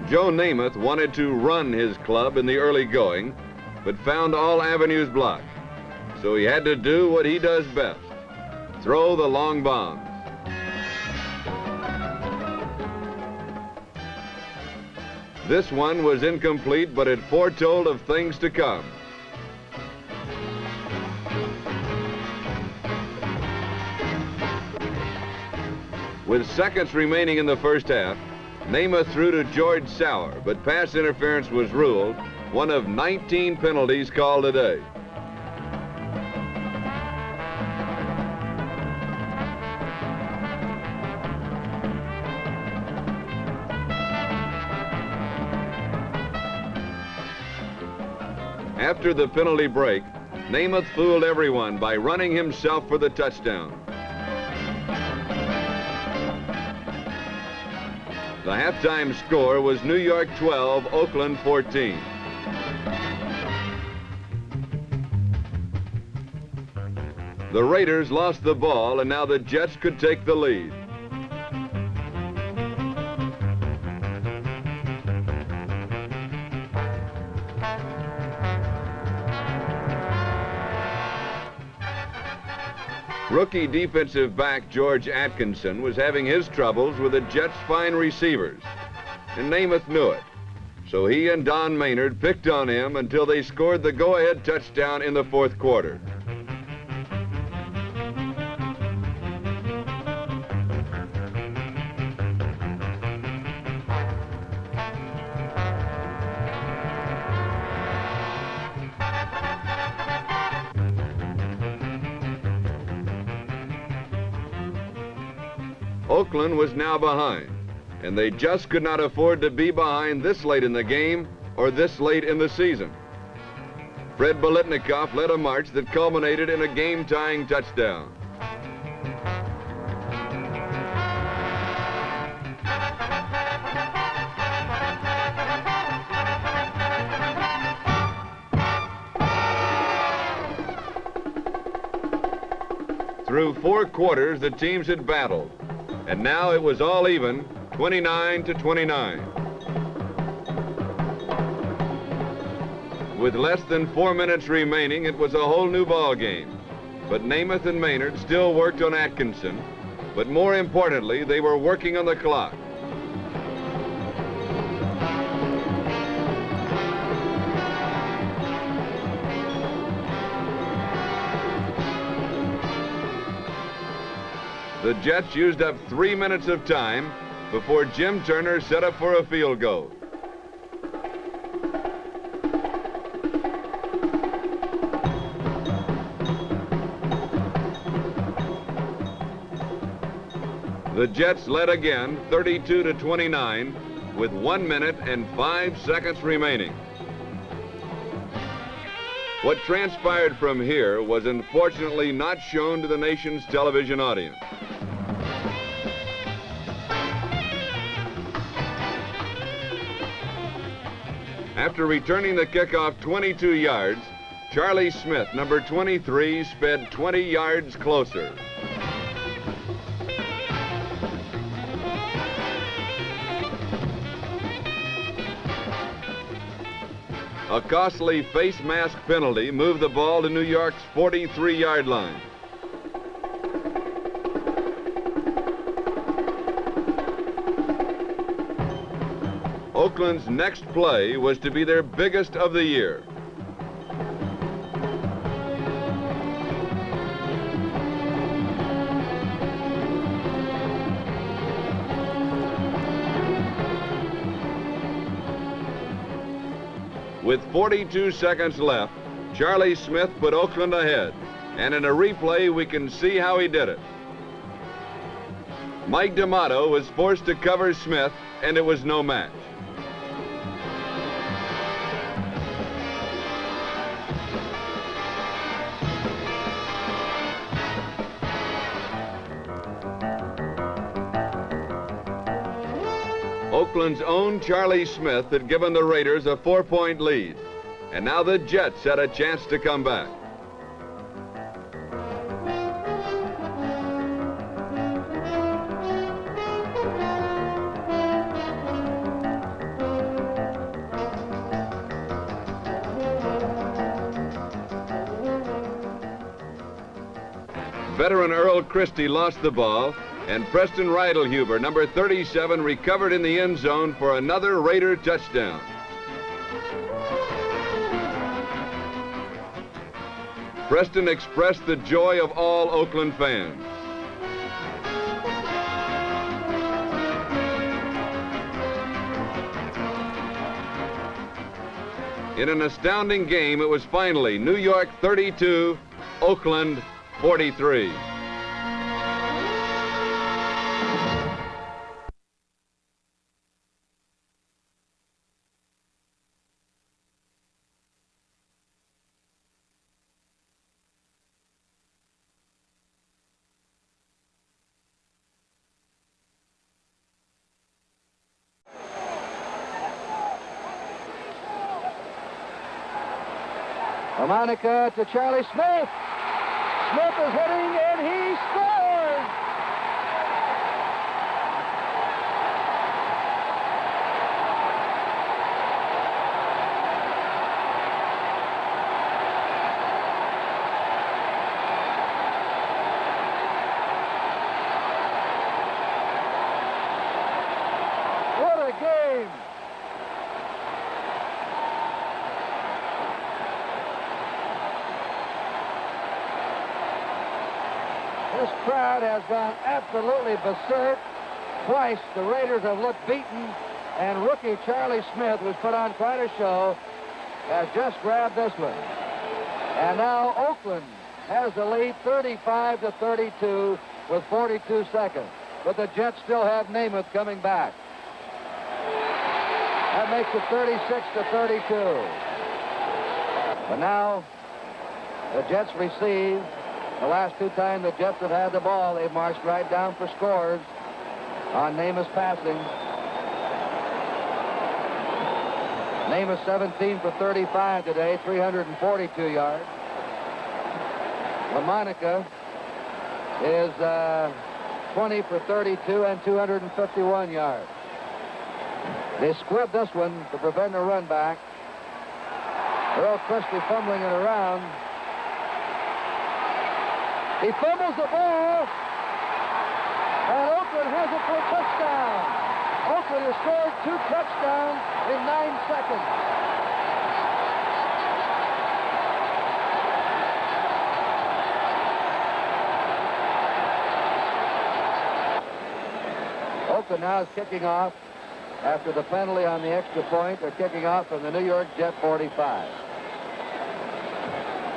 Joe Namath wanted to run his club in the early going, but found all avenues blocked. So he had to do what he does best, throw the long bombs. This one was incomplete, but it foretold of things to come. With seconds remaining in the first half, Namath threw to George Sauer, but pass interference was ruled, one of 19 penalties called today. After the penalty break, Namath fooled everyone by running himself for the touchdown. The halftime score was New York 12, Oakland 14. The Raiders lost the ball, and now the Jets could take the lead. Rookie defensive back George Atkinson was having his troubles with the Jets' fine receivers, and Namath knew it. So he and Don Maynard picked on him until they scored the go-ahead touchdown in the fourth quarter. Oakland was now behind, and they just could not afford to be behind this late in the game or this late in the season. Fred Biletnikoff led a march that culminated in a game-tying touchdown. Through 4 quarters, the teams had battled. And now it was all even, 29-29. With less than 4 minutes remaining, it was a whole new ball game. But Namath and Maynard still worked on Atkinson, but more importantly, they were working on the clock. The Jets used up 3 minutes of time before Jim Turner set up for a field goal. The Jets led again, 32-29, with 1 minute and 5 seconds remaining. What transpired from here was unfortunately not shown to the nation's television audience. After returning the kickoff 22 yards, Charlie Smith, number 23, sped 20 yards closer. A costly face mask penalty moved the ball to New York's 43-yard line. Oakland's next play was to be their biggest of the year. With 42 seconds left, Charlie Smith put Oakland ahead, and in a replay we can see how he did it. Mike D'Amato was forced to cover Smith, and it was no match. Oakland's own Charlie Smith had given the Raiders a 4-point lead, and now the Jets had a chance to come back. Veteran Earl Christie lost the ball, and Preston Reidelhuber, number 37, recovered in the end zone for another Raider touchdown. Preston expressed the joy of all Oakland fans. In an astounding game, it was finally New York 32, Oakland 43. Monica to Charlie Smith. Smith is hitting, and he scores! What a game! This crowd has gone absolutely berserk. Twice the Raiders have looked beaten, and rookie Charlie Smith, who's put on quite a show, has just grabbed this one. And now Oakland has the lead 35-32 with 42 seconds. But the Jets still have Namath coming back. That makes it 36-32. But now the Jets receive. The last two times the Jets have had the ball, they've marched right down for scores on Namath's passing. Namath 17 for 35 today, 342 yards. LaMonica is 20 for 32 and 251 yards. They squibbed this one to prevent a run back. Earl Christie fumbling it around. He fumbles the ball, and Oakland has it for a touchdown. Oakland has scored 2 touchdowns in 9 seconds. Oakland now is kicking off after the penalty on the extra point. They're kicking off from the New York Jet 45.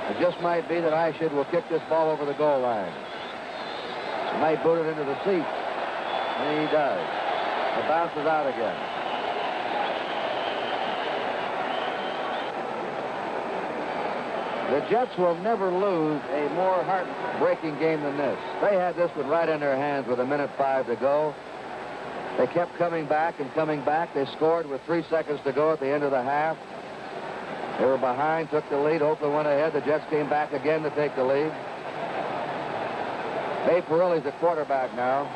It just might be that Ishid will kick this ball over the goal line. He might boot it into the seat. And he does. It bounces out again. The Jets will never lose a more heartbreaking game than this. They had this one right in their hands with 1:05 to go. They kept coming back and coming back. They scored with 3 seconds to go at the end of the half. They were behind, took the lead. Oakland went ahead. The Jets came back again to take the lead. Dave Perilli's the quarterback now.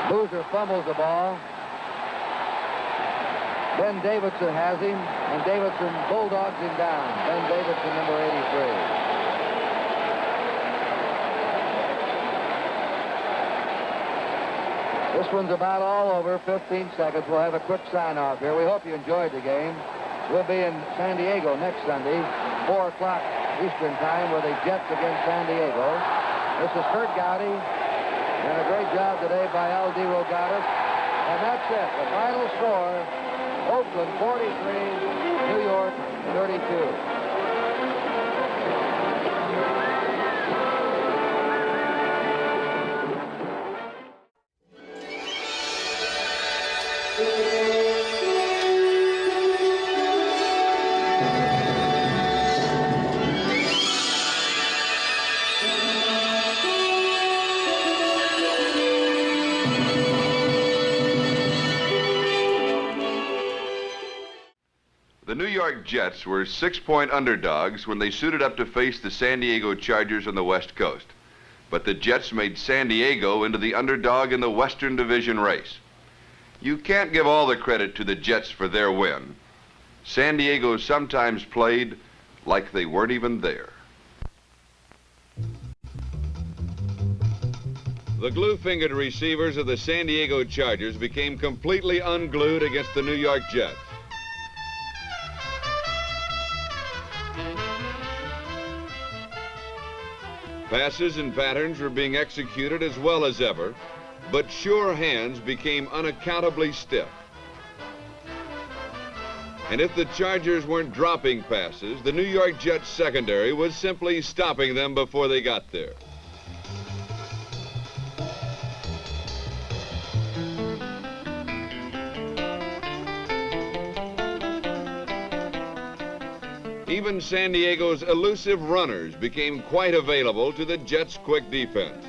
Boozer fumbles the ball. Ben Davidson has him, and Davidson bulldogs him down. Ben Davidson, number 83. This one's about all over, 15 seconds. We'll have a quick sign-off here. We hope you enjoyed the game. We'll be in San Diego next Sunday, 4 o'clock Eastern Time, with the Jets against San Diego. This is Kurt Gowdy, and a great job today by L.D. Rogatis. And that's it. The final score, Oakland 43, New York 32. The New York Jets were 6-point underdogs when they suited up to face the San Diego Chargers on the West Coast. But the Jets made San Diego into the underdog in the Western Division race. You can't give all the credit to the Jets for their win. San Diego sometimes played like they weren't even there. The glue-fingered receivers of the San Diego Chargers became completely unglued against the New York Jets. Passes and patterns were being executed as well as ever, but sure hands became unaccountably stiff. And if the Chargers weren't dropping passes, the New York Jets secondary was simply stopping them before they got there. Even San Diego's elusive runners became quite available to the Jets' quick defense.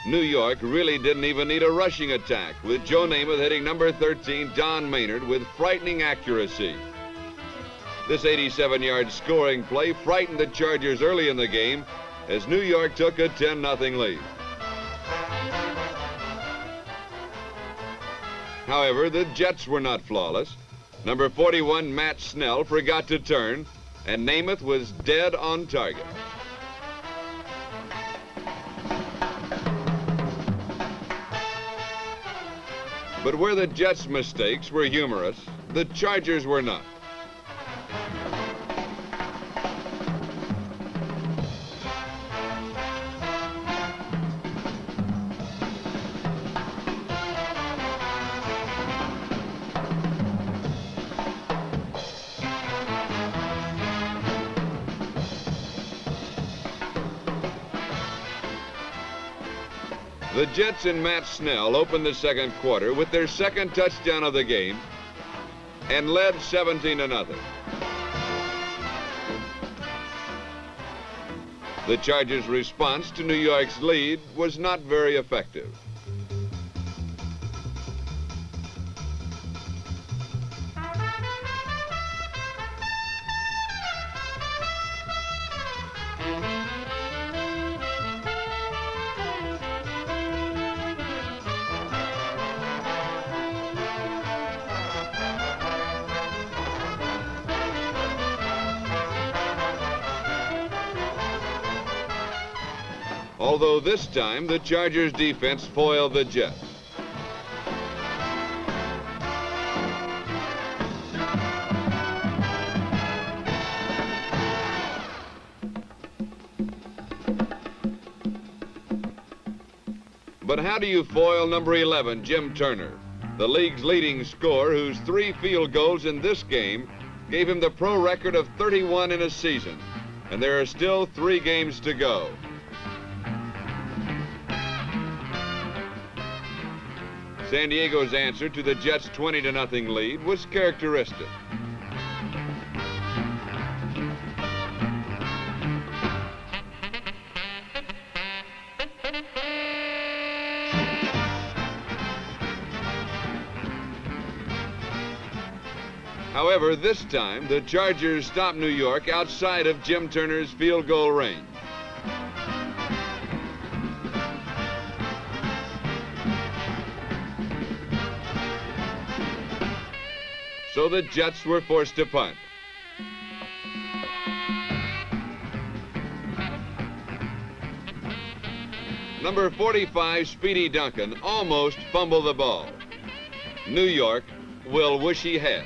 New York really didn't even need a rushing attack, with Joe Namath hitting number 13, Don Maynard, with frightening accuracy. This 87-yard scoring play frightened the Chargers early in the game as New York took a 10-0 lead. However, the Jets were not flawless. Number 41, Matt Snell, forgot to turn, and Namath was dead on target. But where the Jets' mistakes were humorous, the Chargers were not. The Jets and Matt Snell opened the second quarter with their second touchdown of the game and led 17-0. The Chargers' response to New York's lead was not very effective. Although this time the Chargers defense foiled the Jets. But how do you foil number 11, Jim Turner, the league's leading scorer, whose 3 field goals in this game gave him the pro record of 31 in a season, and there are still 3 games to go. San Diego's answer to the Jets' 20-0 lead was characteristic. However, this time, the Chargers stopped New York outside of Jim Turner's field goal range. so the Jets were forced to punt. Number 45, Speedy Duncan, almost fumbled the ball. New York will wish he had.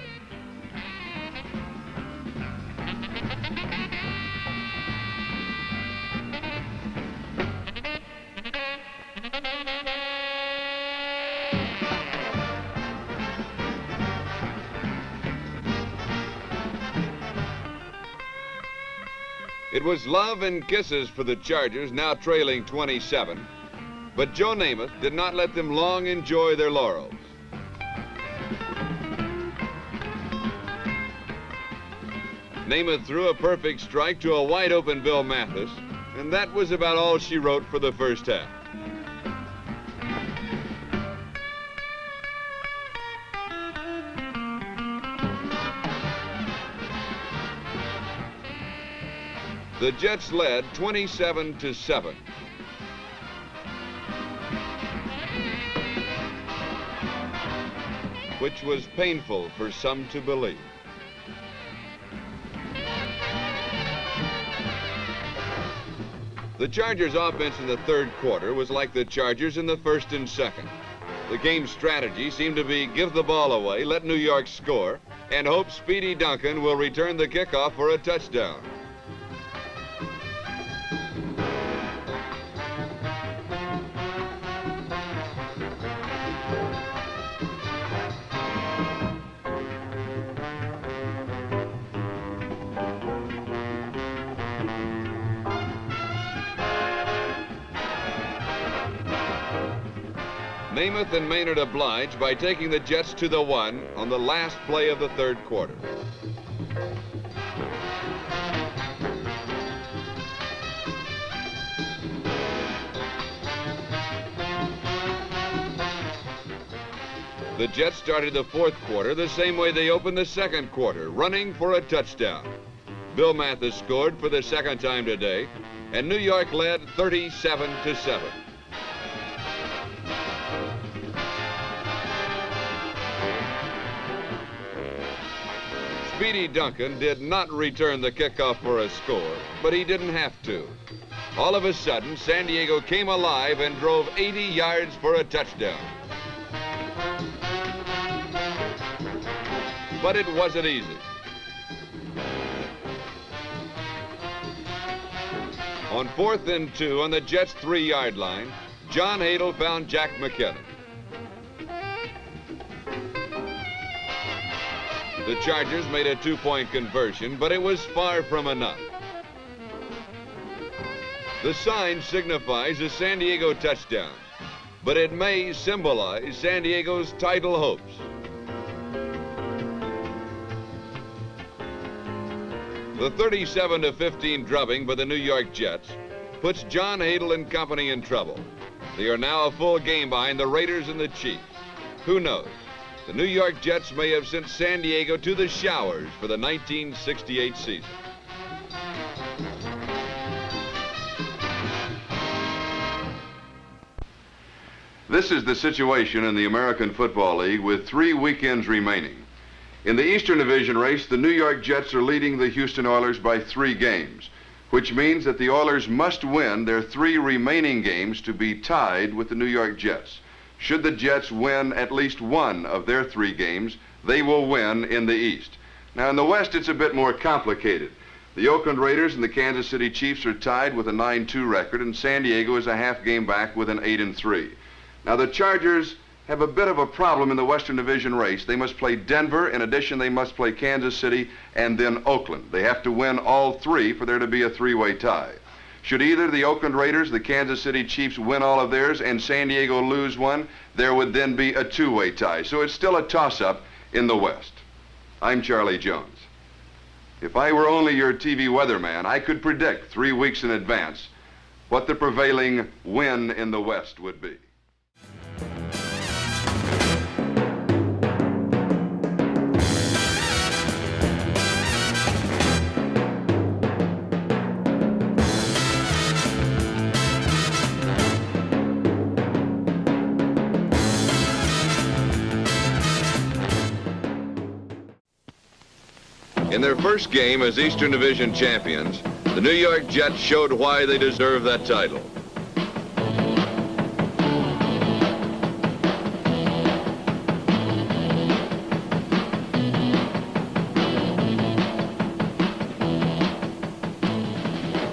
It was love and kisses for the Chargers, now trailing 27. But Joe Namath did not let them long enjoy their laurels. Namath threw a perfect strike to a wide-open Bill Mathis, and that was about all she wrote for the first half. The Jets led 27-7. Which was painful for some to believe. The Chargers' offense in the third quarter was like the Chargers in the first and second. The game's strategy seemed to be give the ball away, let New York score, and hope Speedy Duncan will return the kickoff for a touchdown. Namath and Maynard obliged by taking the Jets to the one on the last play of the third quarter. The Jets started the fourth quarter the same way they opened the second quarter, running for a touchdown. Bill Mathis scored for the second time today, and New York led 37-7. Speedy Duncan did not return the kickoff for a score, but he didn't have to. All of a sudden, San Diego came alive and drove 80 yards for a touchdown. But it wasn't easy. On 4th and 2 on the Jets' 3-yard line, John Hadle found Jack McKinnon. The Chargers made a 2-point conversion, but it was far from enough. The sign signifies a San Diego touchdown, but it may symbolize San Diego's title hopes. The 37-15 drubbing by the New York Jets puts John Hadle and company in trouble. They are now a full game behind the Raiders and the Chiefs. Who knows? The New York Jets may have sent San Diego to the showers for the 1968 season. This is the situation in the American Football League with 3 weekends remaining. In the Eastern Division race, the New York Jets are leading the Houston Oilers by 3 games, which means that the Oilers must win their 3 remaining games to be tied with the New York Jets. Should the Jets win at least one of their 3 games, they will win in the East. Now, in the West, it's a bit more complicated. The Oakland Raiders and the Kansas City Chiefs are tied with a 9-2 record, and San Diego is a half game back with an 8-3. Now, the Chargers have a bit of a problem in the Western Division race. They must play Denver. In addition, they must play Kansas City and then Oakland. They have to win all 3 for there to be a 3-way tie. Should either the Oakland Raiders, the Kansas City Chiefs win all of theirs and San Diego lose one, there would then be a 2-way tie. So it's still a toss-up in the West. I'm Charlie Jones. If I were only your TV weatherman, I could predict 3 weeks in advance what the prevailing win in the West would be. In their first game as Eastern Division champions, the New York Jets showed why they deserve that title.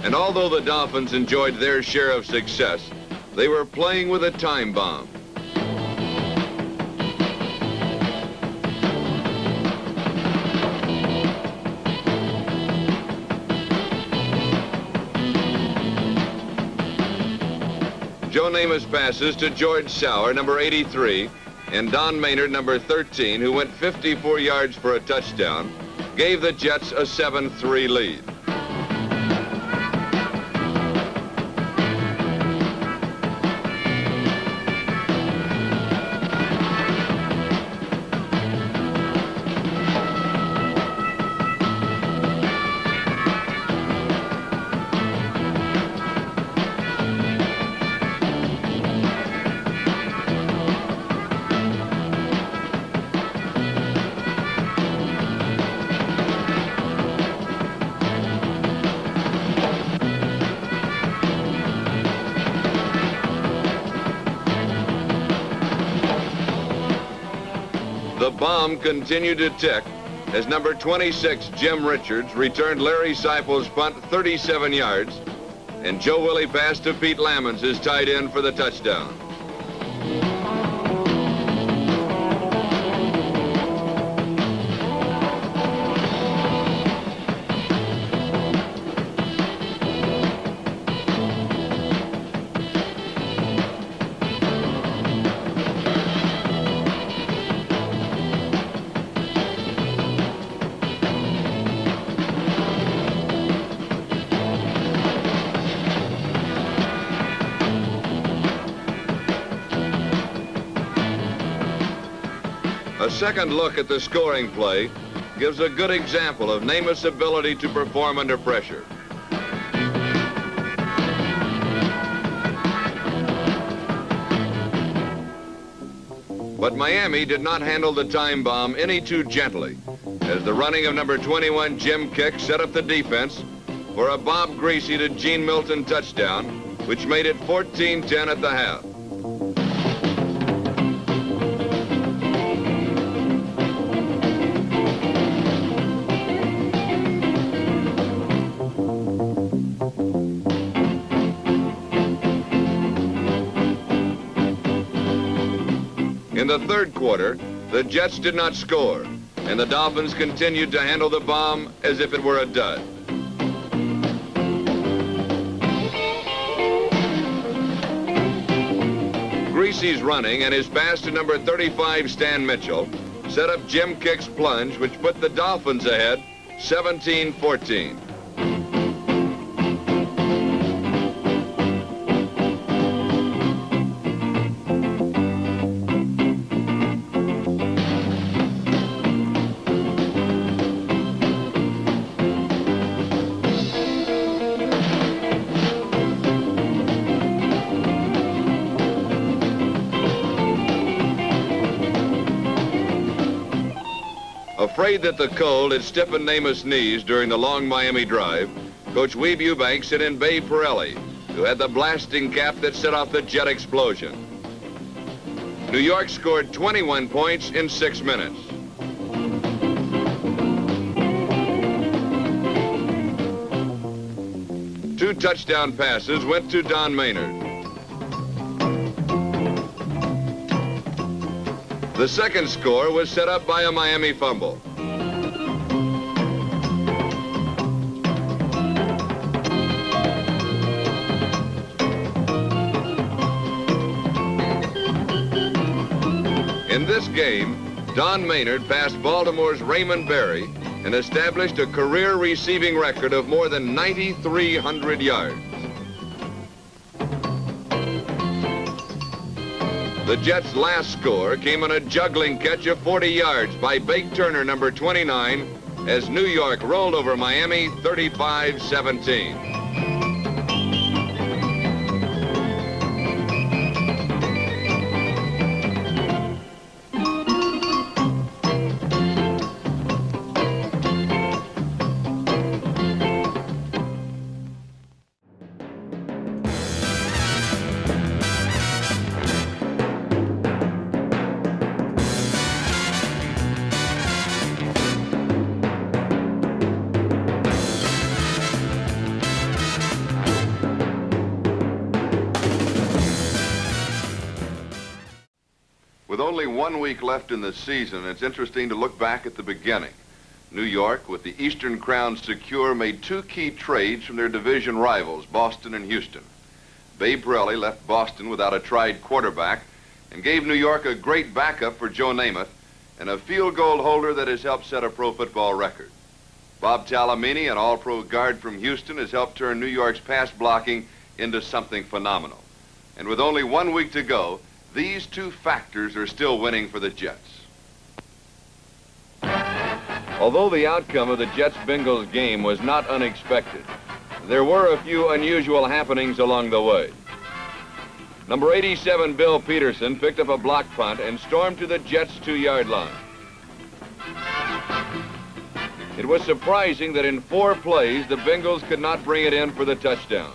And although the Dolphins enjoyed their share of success, they were playing with a time bomb. Joe Namath passes to George Sauer, number 83, and Don Maynard, number 13, who went 54 yards for a touchdown, gave the Jets a 7-3 lead. The bomb continued to tick as number 26, Jim Richards, returned Larry Seipel's punt 37 yards, and Joe Willie passed to Pete Lammons, his tight end, for the touchdown. A second look at the scoring play gives a good example of Namath's ability to perform under pressure. But Miami did not handle the time bomb any too gently, as the running of number 21, Jim Kick, set up the defense for a Bob Greasy to Gene Milton touchdown, which made it 14-10 at the half. In the third quarter, the Jets did not score, and the Dolphins continued to handle the bomb as if it were a dud. Greasy's running and his pass to number 35, Stan Mitchell, set up Jim Kick's plunge, which put the Dolphins ahead 17-14. Afraid that the cold had stiffened Namath's knees during the long Miami drive, Coach Weeb Eubanks sent in Bay Pirelli, who had the blasting cap that set off the jet explosion. New York scored 21 points in 6 minutes. Two touchdown passes went to Don Maynard. The second score was set up by a Miami fumble. In this game, Don Maynard passed Baltimore's Raymond Berry and established a career receiving record of more than 9,300 yards. The Jets' last score came on a juggling catch of 40 yards by Bake Turner, number 29, as New York rolled over Miami 35-17. only 1 week left in the season, it's interesting to look back at the beginning. New York, with the Eastern Crown secure, made 2 key trades from their division rivals, Boston and Houston. Babe Patriots left Boston without a tried quarterback and gave New York a great backup for Joe Namath and a field goal holder that has helped set a pro football record. Bob Talamini, an all-pro guard from Houston, has helped turn New York's pass blocking into something phenomenal. And with only 1 week to go, these 2 factors are still winning for the Jets. Although the outcome of the Jets-Bengals game was not unexpected, there were a few unusual happenings along the way. Number 87, Bill Peterson, picked up a block punt and stormed to the Jets' 2-yard line. It was surprising that in 4 plays, the Bengals could not bring it in for the touchdown.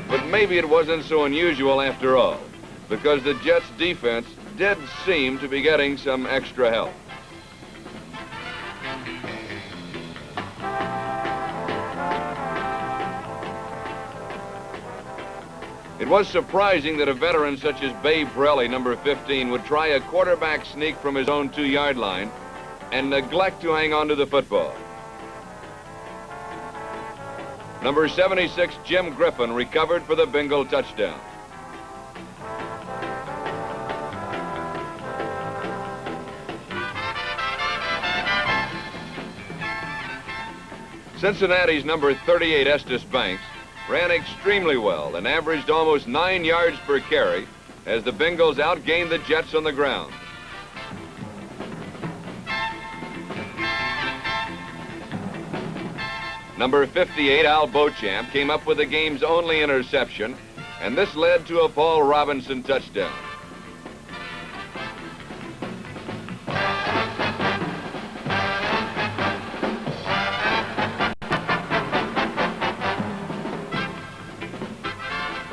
But maybe it wasn't so unusual after all, because the Jets' defense did seem to be getting some extra help. It was surprising that a veteran such as Babe Patriots, number 15, would try a quarterback sneak from his own 2-yard line and neglect to hang on to the football. Number 76, Jim Griffin, recovered for the Bengal touchdown. Cincinnati's number 38, Estes Banks, ran extremely well and averaged almost 9 yards per carry as the Bengals outgained the Jets on the ground. Number 58, Al Beauchamp, came up with the game's only interception, and this led to a Paul Robinson touchdown.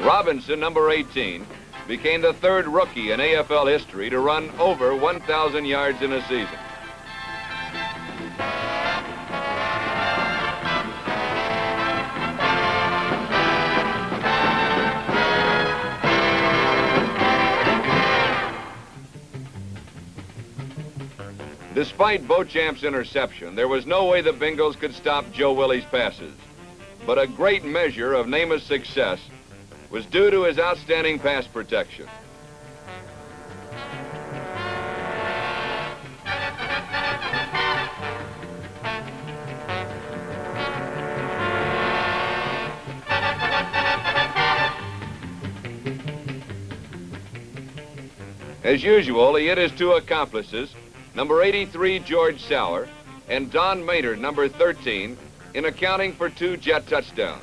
Robinson, number 18, became the 3rd rookie in AFL history to run over 1,000 yards in a season. Despite Beauchamp's interception, there was no way the Bengals could stop Joe Willie's passes. But a great measure of Namath's success was due to his outstanding pass protection. As usual, he hit his 2 accomplices, number 83, George Sauer, and Don Maynard, number 13, in accounting for 2 Jet touchdowns.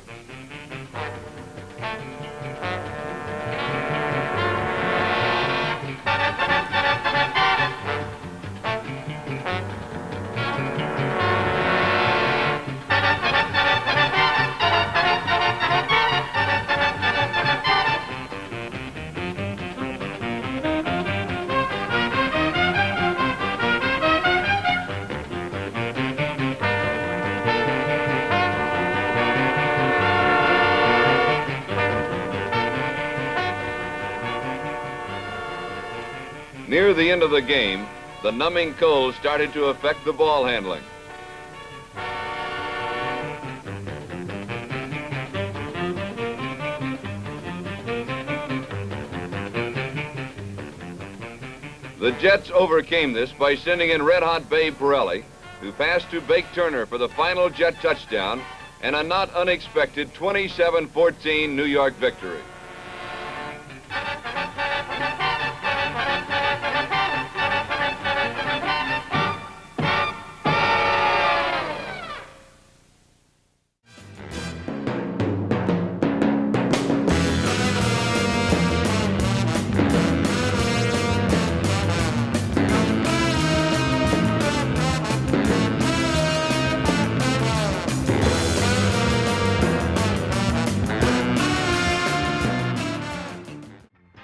Near the end of the game, the numbing cold started to affect the ball handling. The Jets overcame this by sending in red-hot Babe Patriots, who passed to Bake Turner for the final Jet touchdown and a not unexpected 27-14 New York victory.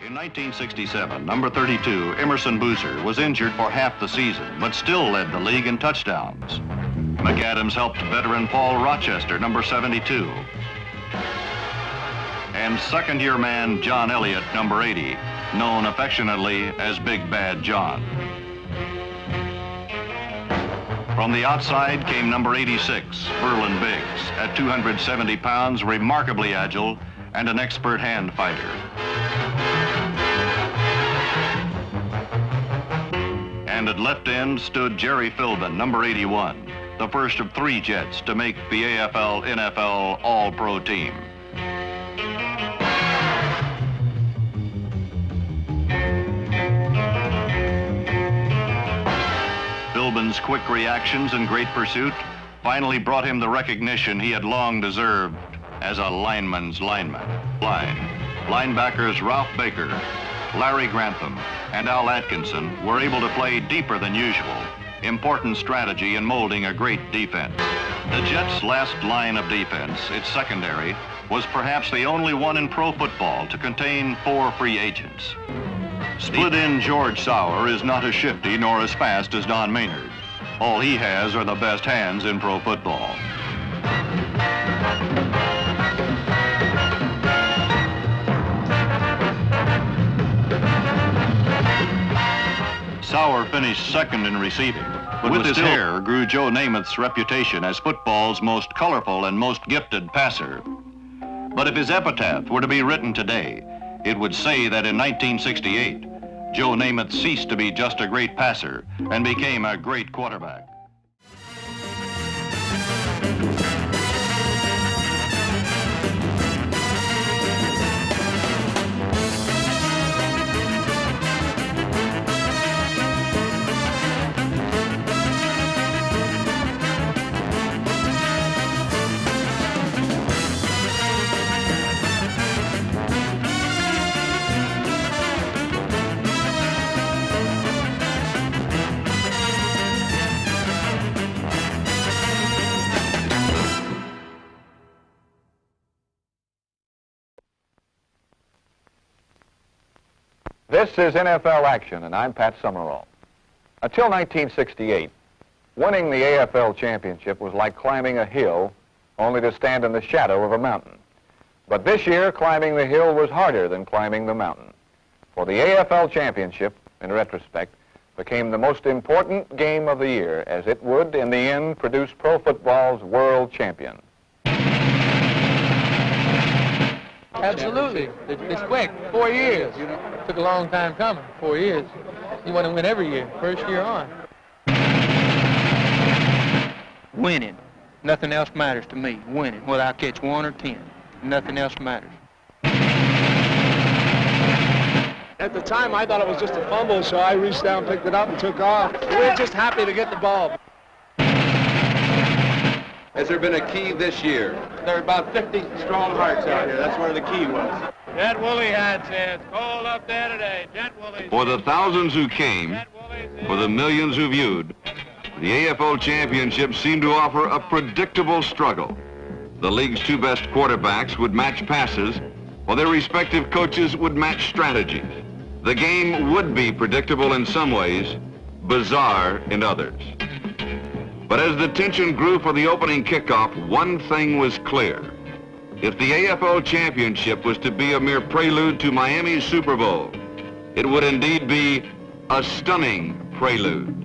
In 1967, number 32, Emerson Boozer, was injured for half the season, but still led the league in touchdowns. McAdams helped veteran Paul Rochester, number 72. And second-year man John Elliott, number 80, known affectionately as Big Bad John. From the outside came number 86, Verlin Biggs, at 270 pounds, remarkably agile and an expert hand fighter. And at left end stood Jerry Philbin, number 81, the first of 3 Jets to make the AFL-NFL All-Pro team. Philbin's quick reactions and great pursuit finally brought him the recognition he had long deserved as a lineman's lineman. Linebackers Ralph Baker, Larry Grantham, and Al Atkinson were able to play deeper than usual, important strategy in molding a great defense. The Jets' last line of defense, its secondary, was perhaps the only one in pro football to contain 4 free agents. Split-in George Sauer is not as shifty nor as fast as Don Maynard. All he has are the best hands in pro football. Sauer finished second in receiving, but with his hair grew Joe Namath's reputation as football's most colorful and most gifted passer. But if his epitaph were to be written today, it would say that in 1968, Joe Namath ceased to be just a great passer and became a great quarterback. This is NFL Action, and I'm Pat Summerall. Until 1968, winning the AFL championship was like climbing a hill, only to stand in the shadow of a mountain. But this year, climbing the hill was harder than climbing the mountain. For the AFL championship, in retrospect, became the most important game of the year, as it would, in the end, produce pro football's world champion. Absolutely. It's quick. 4 years. Took a long time coming. 4 years. You want to win every year, first year on. Winning. Nothing else matters to me. Winning. Whether I catch 1 or 10. Nothing else matters. At the time, I thought it was just a fumble, so I reached down, picked it up, and took off. We were just happy to get the ball. Has there been a key this year? There are about 50 strong hearts out here. That's where the key was. Jet Woolley hat says, cold up there today. Jet Woolley. For the thousands who came, for the millions who viewed, the AFL Championship seemed to offer a predictable struggle. The league's 2 best quarterbacks would match passes, while their respective coaches would match strategies. The game would be predictable in some ways, bizarre in others. But as the tension grew for the opening kickoff, one thing was clear. If the AFL Championship was to be a mere prelude to Miami's Super Bowl, it would indeed be a stunning prelude.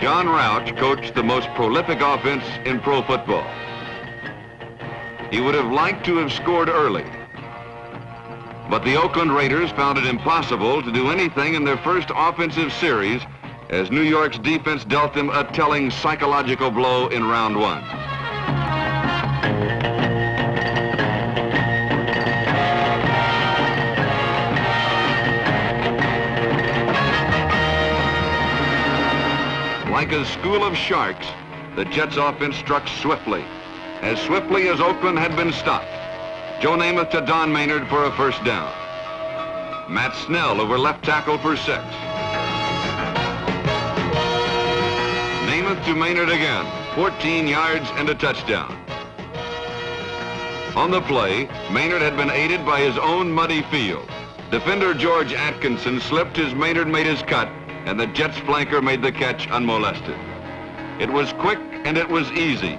John Rauch coached the most prolific offense in pro football. He would have liked to have scored early, but the Oakland Raiders found it impossible to do anything in their first offensive series as New York's defense dealt them a telling psychological blow in round 1. Like a school of sharks, the Jets offense struck swiftly as Oakland had been stopped. Joe Namath to Don Maynard for a first down. Matt Snell over left tackle for 6. Namath to Maynard again, 14 yards and a touchdown. On the play, Maynard had been aided by his own muddy field. Defender George Atkinson slipped as Maynard made his cut, and the Jets flanker made the catch unmolested. It was quick and it was easy,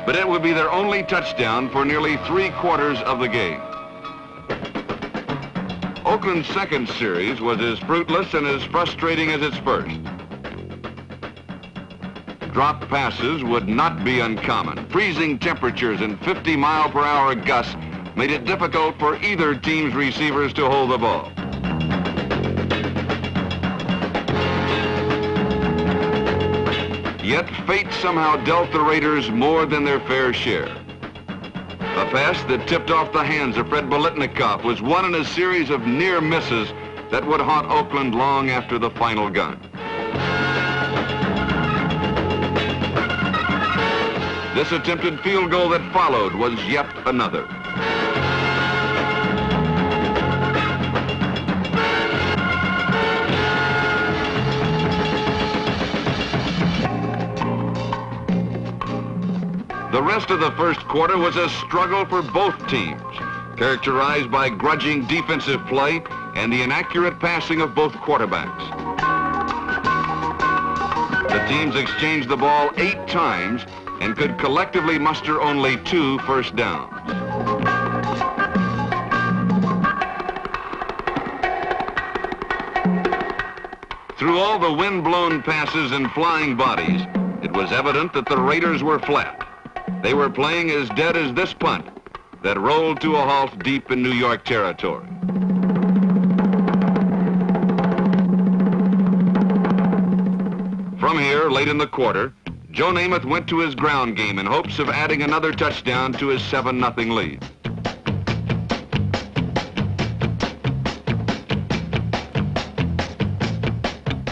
but it would be their only touchdown for nearly 3/4 of the game. Oakland's second series was as fruitless and as frustrating as its first. Dropped passes would not be uncommon. Freezing temperatures and 50-mile-per-hour gusts made it difficult for either team's receivers to hold the ball. Yet fate somehow dealt the Raiders more than their fair share. A pass that tipped off the hands of Fred Biletnikoff was one in a series of near misses that would haunt Oakland long after the final gun. This attempted field goal that followed was yet another. The rest of the first quarter was a struggle for both teams, characterized by grudging defensive play and the inaccurate passing of both quarterbacks. The teams exchanged the ball 8 times and could collectively muster only 2 first downs. Through all the wind-blown passes and flying bodies, it was evident that the Raiders were flat. They were playing as dead as this punt that rolled to a halt deep in New York territory. From here, late in the quarter, Joe Namath went to his ground game in hopes of adding another touchdown to his 7-0 lead.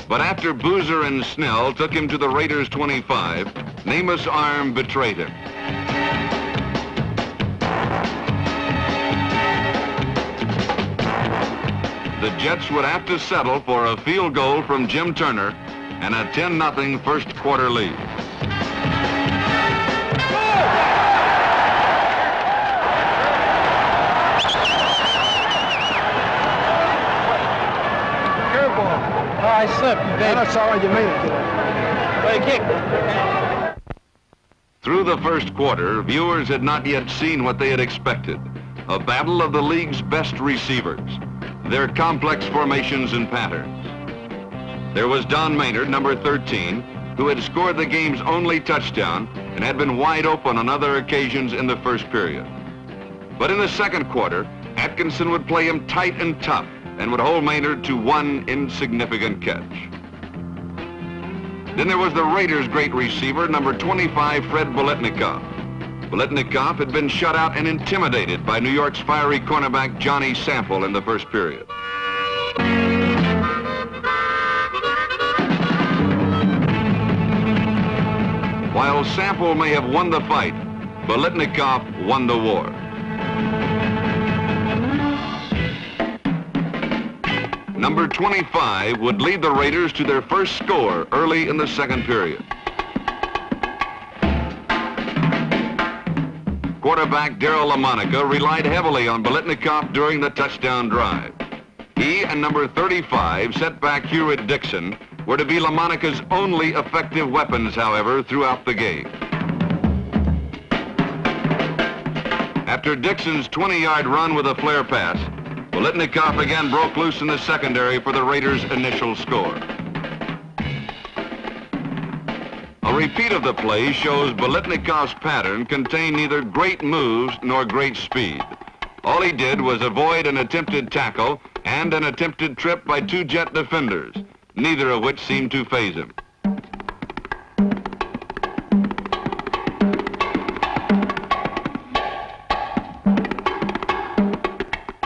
But after Boozer and Snell took him to the Raiders' 25, Namath's arm betrayed him. The Jets would have to settle for a field goal from Jim Turner and a 10-0 first quarter lead. I slipped. That's all right, you made it. Play kick. Through the first quarter, viewers had not yet seen what they had expected. A battle of the league's best receivers, their complex formations and patterns. There was Don Maynard, number 13, who had scored the game's only touchdown and had been wide open on other occasions in the first period. But in the second quarter, Atkinson would play him tight and tough and would hold Maynard to one insignificant catch. Then there was the Raiders' great receiver, number 25, Fred Biletnikoff. Biletnikoff had been shut out and intimidated by New York's fiery cornerback Johnny Sample in the first period. While Sample may have won the fight, Biletnikoff won the war. Number 25 would lead the Raiders to their first score early in the second period. Quarterback Darryl LaMonica relied heavily on Biletnikoff during the touchdown drive. He and number 35, setback Hewitt Dixon, were to be LaMonica's only effective weapons, however, throughout the game. After Dixon's 20-yard run with a flare pass, Biletnikoff again broke loose in the secondary for the Raiders' initial score. A repeat of the play shows Biletnikoff's pattern contained neither great moves nor great speed. All he did was avoid an attempted tackle and an attempted trip by 2 Jet defenders, neither of which seemed to faze him.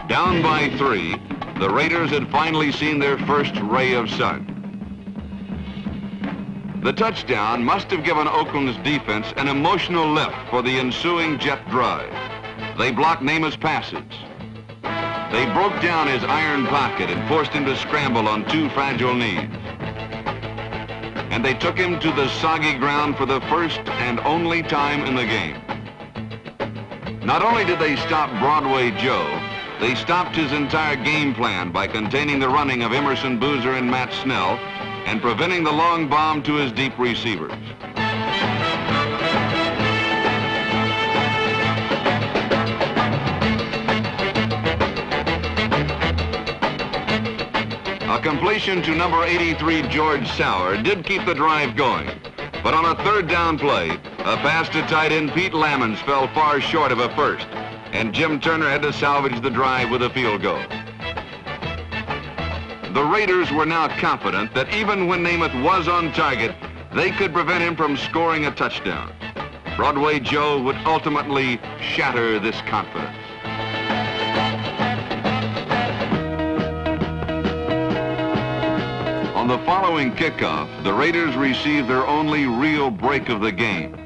Down by 3, the Raiders had finally seen their first ray of sun. The touchdown must have given Oakland's defense an emotional lift for the ensuing Jet drive. They blocked Namath's passes. They broke down his iron pocket and forced him to scramble on two fragile knees. And they took him to the soggy ground for the first and only time in the game. Not only did they stop Broadway Joe, they stopped his entire game plan by containing the running of Emerson Boozer and Matt Snell and preventing the long bomb to his deep receivers. A completion to number 83, George Sauer, did keep the drive going. But on a third down play, a pass to tight end Pete Lammons fell far short of a first, and Jim Turner had to salvage the drive with a field goal. The Raiders were now confident that even when Namath was on target, they could prevent him from scoring a touchdown. Broadway Joe would ultimately shatter this confidence. On the following kickoff, the Raiders received their only real break of the game.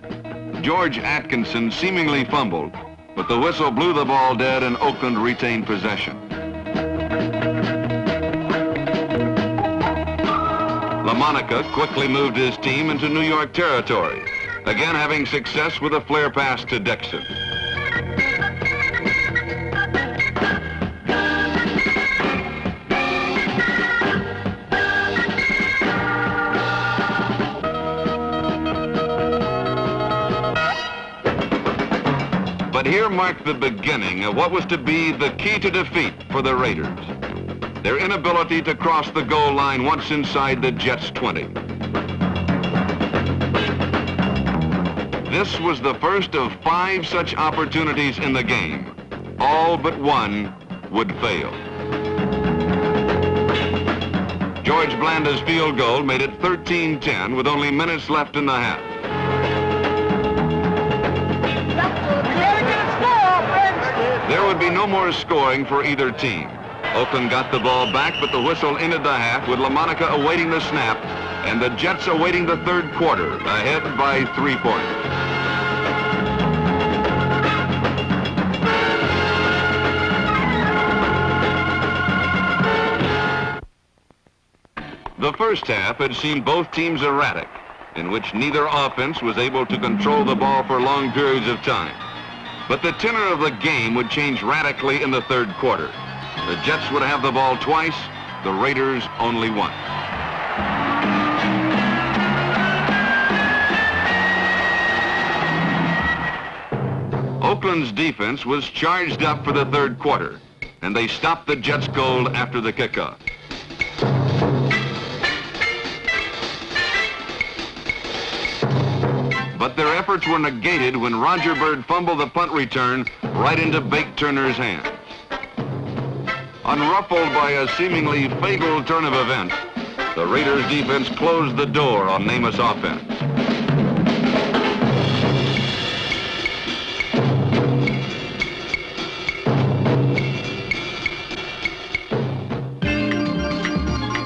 George Atkinson seemingly fumbled, but the whistle blew the ball dead and Oakland retained possession. LaMonica quickly moved his team into New York territory, again having success with a flare pass to Dixon. But here marked the beginning of what was to be the key to defeat for the Raiders. Their inability to cross the goal line once inside the Jets' 20. This was the first of 5 such opportunities in the game. All but one would fail. George Blanda's field goal made it 13-10 with only minutes left in the half. There would be no more scoring for either team. Oakland got the ball back, but the whistle ended the half with LaMonica awaiting the snap and the Jets awaiting the third quarter, ahead by 3 points. The first half had seen both teams erratic, in which neither offense was able to control the ball for long periods of time. But the tenor of the game would change radically in the third quarter. The Jets would have the ball twice, the Raiders only once. Oakland's defense was charged up for the third quarter, and they stopped the Jets' goal after the kickoff. But their efforts were negated when Roger Bird fumbled the punt return right into Bake Turner's hands. Unruffled by a seemingly fatal turn of events, the Raiders' defense closed the door on Namath's offense.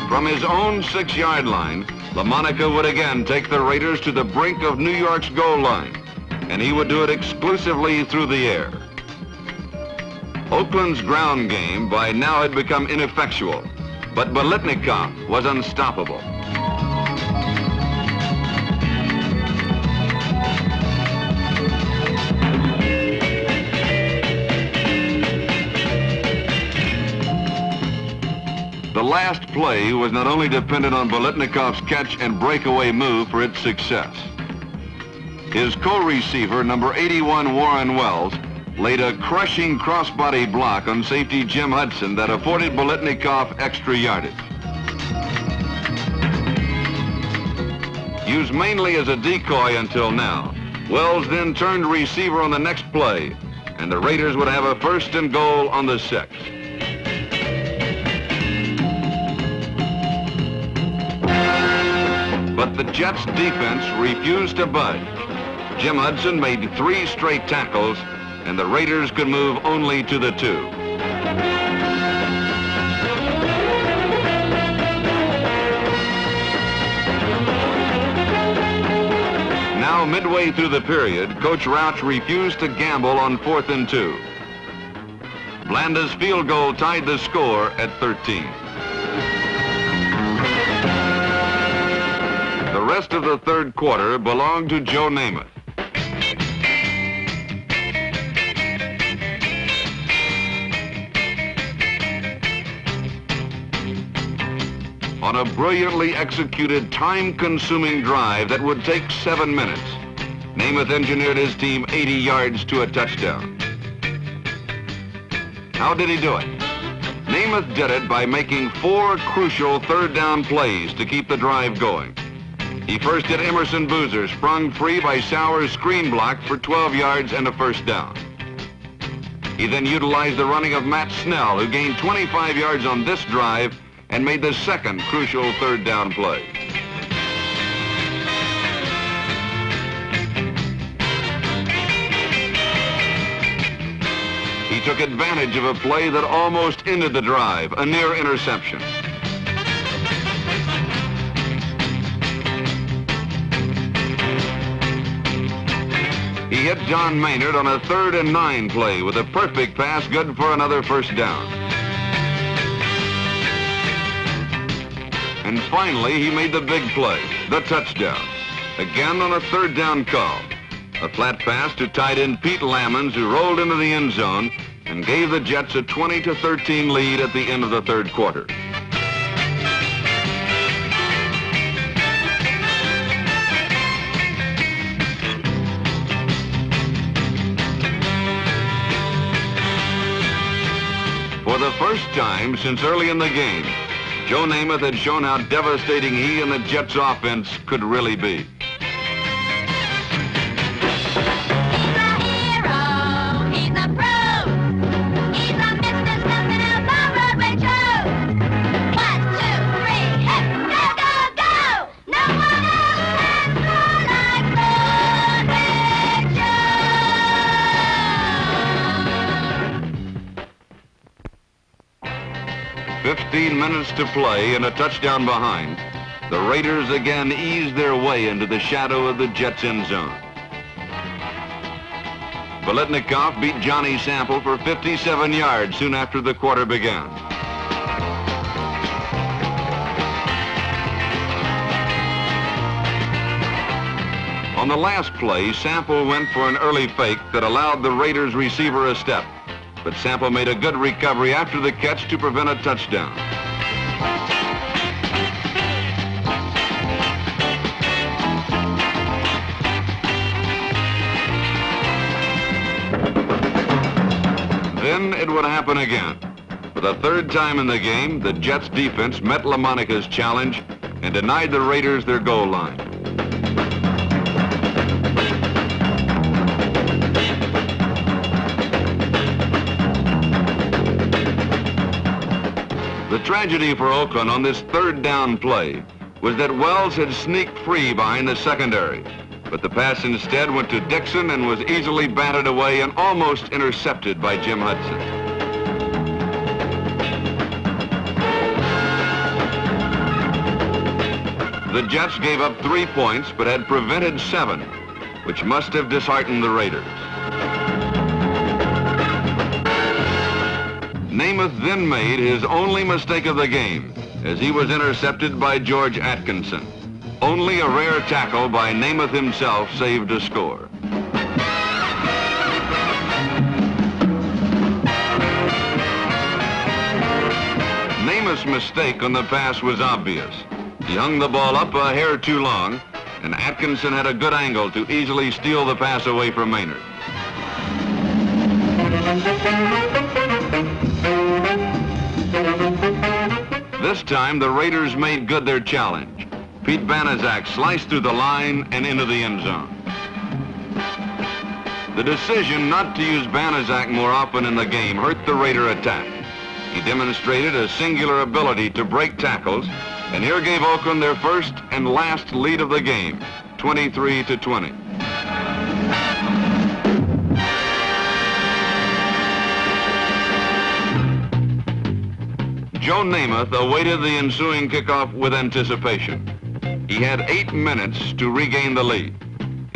From his own 6-yard line, LaMonica would again take the Raiders to the brink of New York's goal line, and he would do it exclusively through the air. Oakland's ground game by now had become ineffectual, but Biletnikoff was unstoppable. The last play was not only dependent on Biletnikoff's catch and breakaway move for its success. His co-receiver, number 81, Warren Wells, laid a crushing crossbody block on safety Jim Hudson that afforded Biletnikoff extra yardage. Used mainly as a decoy until now, Wells then turned receiver on the next play, and the Raiders would have a 1st and goal on the 6. But the Jets' defense refused to budge. Jim Hudson made 3 straight tackles, and the Raiders could move only to the 2. Now, midway through the period, Coach Rauch refused to gamble on 4th and 2. Blanda's field goal tied the score at 13. The rest of the third quarter belonged to Joe Namath. On a brilliantly executed, time-consuming drive that would take 7 minutes, Namath engineered his team 80 yards to a touchdown. How did he do it? Namath did it by making 4 crucial third down plays to keep the drive going. He first hit Emerson Boozer, sprung free by Sauer's screen block for 12 yards and a first down. He then utilized the running of Matt Snell, who gained 25 yards on this drive and made the second crucial third down play. He took advantage of a play that almost ended the drive, a near interception. He hit John Maynard on a 3rd and 9 play with a perfect pass, good for another first down. And finally, he made the big play, the touchdown. Again on a 3rd down call. A flat pass to tight end Pete Lammons, who rolled into the end zone and gave the Jets a 20-13 lead at the end of the third quarter. For the first time since early in the game, Joe Namath had shown how devastating he and the Jets' offense could really be. Minutes to play and a touchdown behind, the Raiders again eased their way into the shadow of the Jets' end zone. Biletnikoff beat Johnny Sample for 57 yards soon after the quarter began. On the last play, Sample went for an early fake that allowed the Raiders receiver a step, but Sample made a good recovery after the catch to prevent a touchdown. Then it would happen again. For the 3rd time in the game, the Jets' defense met LaMonica's challenge and denied the Raiders their goal line. The tragedy for Oakland on this 3rd down play was that Wells had sneaked free behind the secondary, but the pass instead went to Dixon and was easily batted away and almost intercepted by Jim Hudson. The Jets gave up 3 points but had prevented 7, which must have disheartened the Raiders. Namath then made his only mistake of the game as he was intercepted by George Atkinson. Only a rare tackle by Namath himself saved a score. Namath's mistake on the pass was obvious. He hung the ball up a hair too long, and Atkinson had a good angle to easily steal the pass away from Maynard. This time, the Raiders made good their challenge. Pete Banaszak sliced through the line and into the end zone. The decision not to use Banaszak more often in the game hurt the Raider attack. He demonstrated a singular ability to break tackles, and here gave Oakland their first and last lead of the game, 23-20. Joe Namath awaited the ensuing kickoff with anticipation. He had 8 minutes to regain the lead.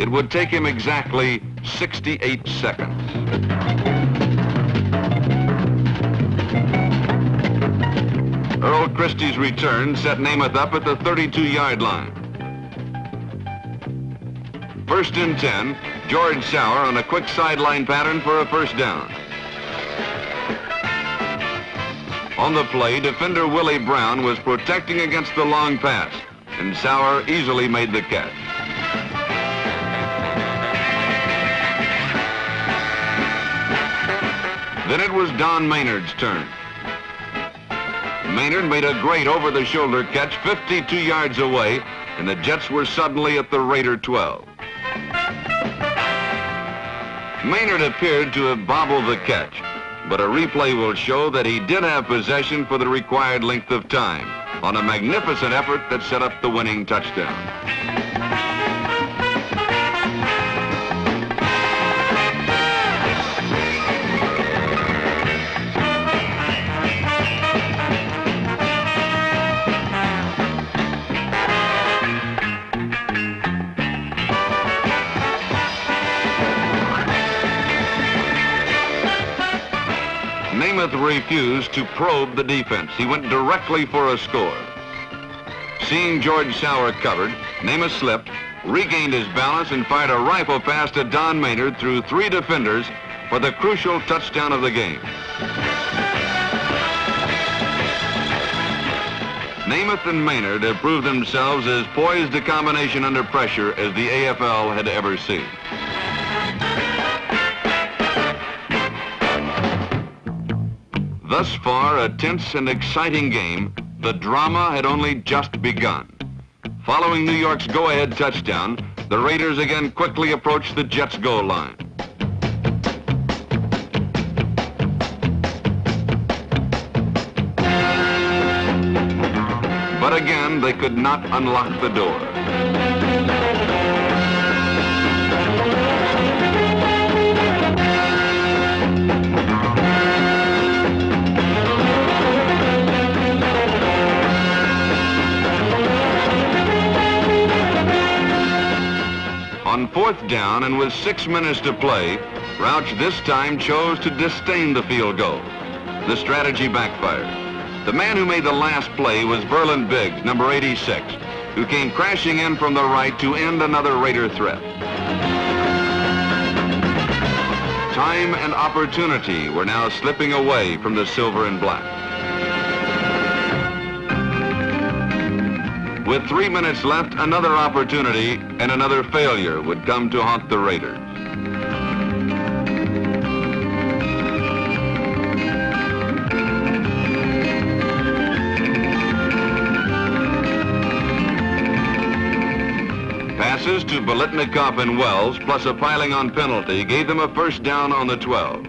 It would take him exactly 68 seconds. Earl Christie's return set Namath up at the 32-yard line. First and 10, George Sauer on a quick sideline pattern for a first down. On the play, defender Willie Brown was protecting against the long pass, and Sauer easily made the catch. Then it was Don Maynard's turn. Maynard made a great over-the-shoulder catch 52 yards away, and the Jets were suddenly at the Raider 12. Maynard appeared to have bobbled the catch, but a replay will show that he did have possession for the required length of time on a magnificent effort that set up the winning touchdown. Namath refused to probe the defense. He went directly for a score. Seeing George Sauer covered, Namath slipped, regained his balance, and fired a rifle pass to Don Maynard through 3 defenders for the crucial touchdown of the game. Namath and Maynard have proved themselves as poised a combination under pressure as the AFL had ever seen. Thus far, a tense and exciting game, the drama had only just begun. Following New York's go-ahead touchdown, the Raiders again quickly approached the Jets' goal line. But again, they could not unlock the door. On 4th down and with 6 minutes to play, Rauch this time chose to disdain the field goal. The strategy backfired. The man who made the last play was Verlin Biggs, number 86, who came crashing in from the right to end another Raider threat. Time and opportunity were now slipping away from the silver and black. With 3 minutes left, another opportunity and another failure would come to haunt the Raiders. Passes to Biletnikoff and Wells, plus a piling on penalty, gave them a first down on the 12.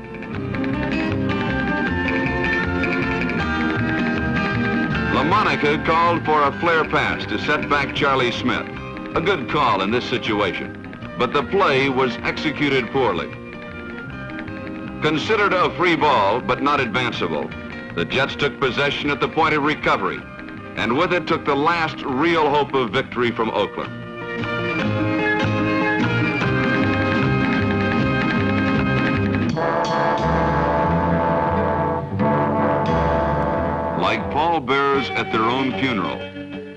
LaMonica called for a flare pass to set back Charlie Smith. A good call in this situation, but the play was executed poorly. Considered a free ball, but not advanceable, the Jets took possession at the point of recovery, and with it took the last real hope of victory from Oakland. Like pallbearers at their own funeral,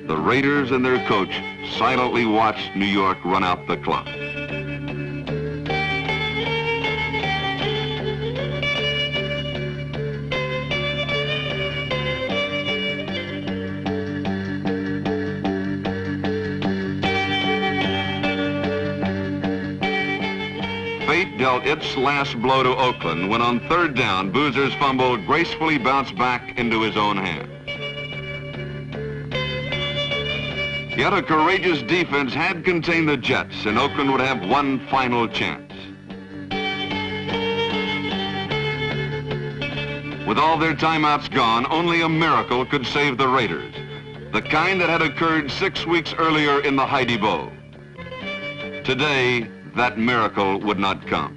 the Raiders and their coach silently watched New York run out the clock. Fate dealt its last blow to Oakland when on 3rd down, Boozer's fumble gracefully bounced back into his own hands. Yet a courageous defense had contained the Jets, and Oakland would have one final chance. With all their timeouts gone, only a miracle could save the Raiders, the kind that had occurred 6 weeks earlier in the Heidi Bowl. Today, that miracle would not come.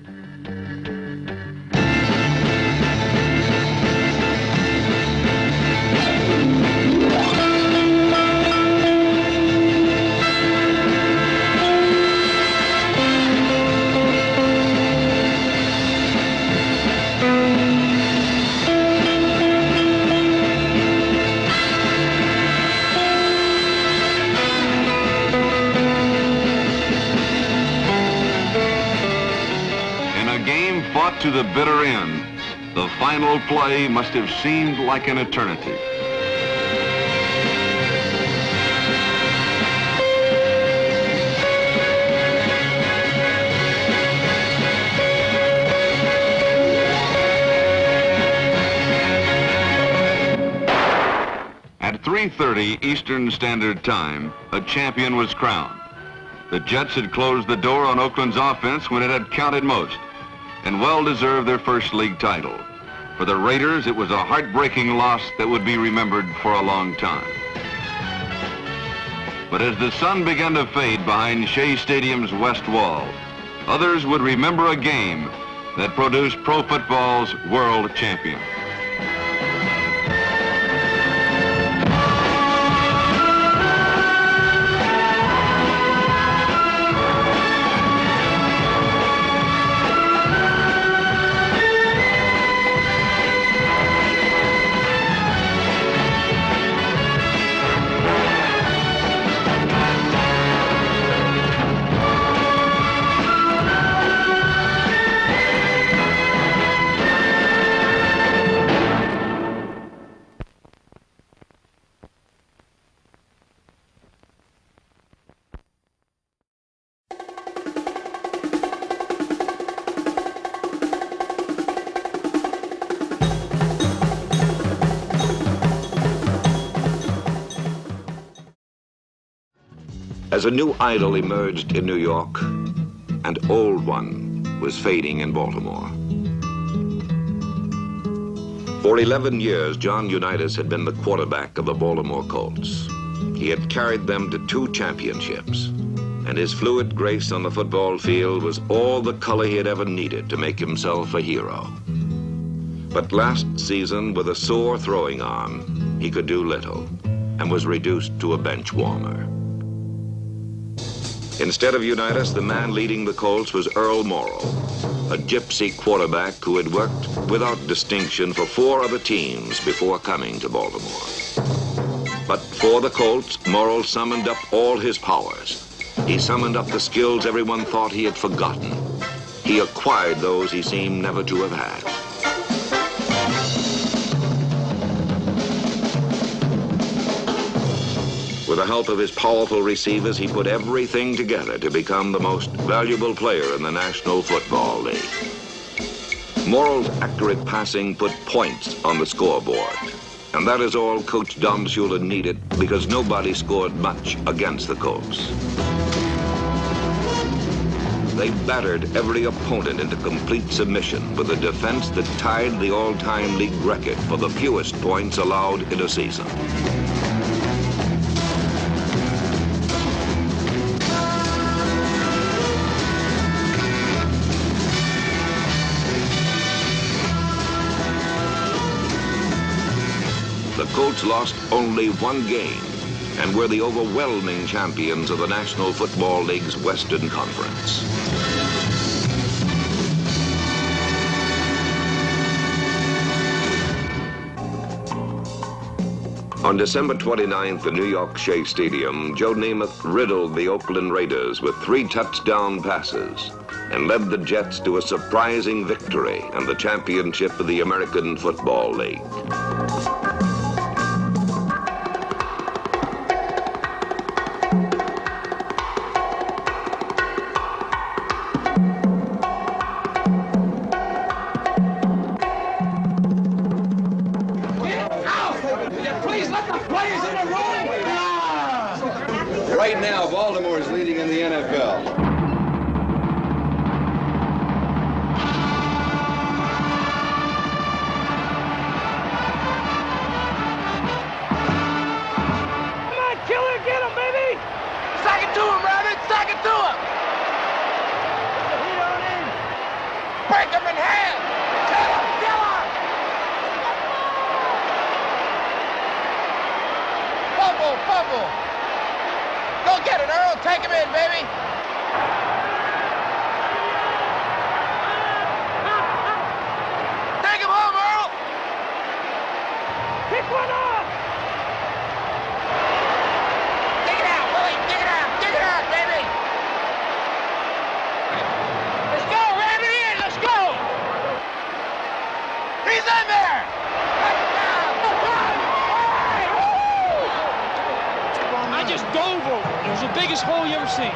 bitter end, the final play must have seemed like an eternity. At 3:30 Eastern Standard Time, a champion was crowned. The Jets had closed the door on Oakland's offense when it had counted most, and well deserved their first league title. For the Raiders, it was a heartbreaking loss that would be remembered for a long time. But as the sun began to fade behind Shea Stadium's west wall, others would remember a game that produced pro football's world champion. As a new idol emerged in New York, an old one was fading in Baltimore. For 11 years, John Unitas had been the quarterback of the Baltimore Colts. He had carried them to 2 championships, and his fluid grace on the football field was all the color he had ever needed to make himself a hero. But last season, with a sore throwing arm, he could do little and was reduced to a bench warmer. Instead of Unitas, the man leading the Colts was Earl Morrall, a gypsy quarterback who had worked without distinction for 4 other teams before coming to Baltimore. But for the Colts, Morrall summoned up all his powers. He summoned up the skills everyone thought he had forgotten. He acquired those he seemed never to have had. With the help of his powerful receivers, he put everything together to become the most valuable player in the National Football League. Morrall's accurate passing put points on the scoreboard, and that is all Coach Don Shula needed because nobody scored much against the Colts. They battered every opponent into complete submission with a defense that tied the all-time league record for the fewest points allowed in a season. The Colts lost only 1 game and were the overwhelming champions of the National Football League's Western Conference. On December 29th at New York Shea Stadium, Joe Namath riddled the Oakland Raiders with 3 touchdown passes and led the Jets to a surprising victory and the championship of the American Football League. Right now, Baltimore is leading in the NFL. Come on, killer, get him, baby! Sack it to him, Rabbit! Sack it to him! Put the heat on him! Break him in half! Kill him! Kill him! Fumble! Fumble! Go get it, Earl! Take him in, baby! Take him home, Earl! Pick one off! Dig it out, Willie! Dig it out! Dig it out, baby! Let's go, Rabbit! In! Let's go! He's in there! I just dove over. It was the biggest hole you ever seen.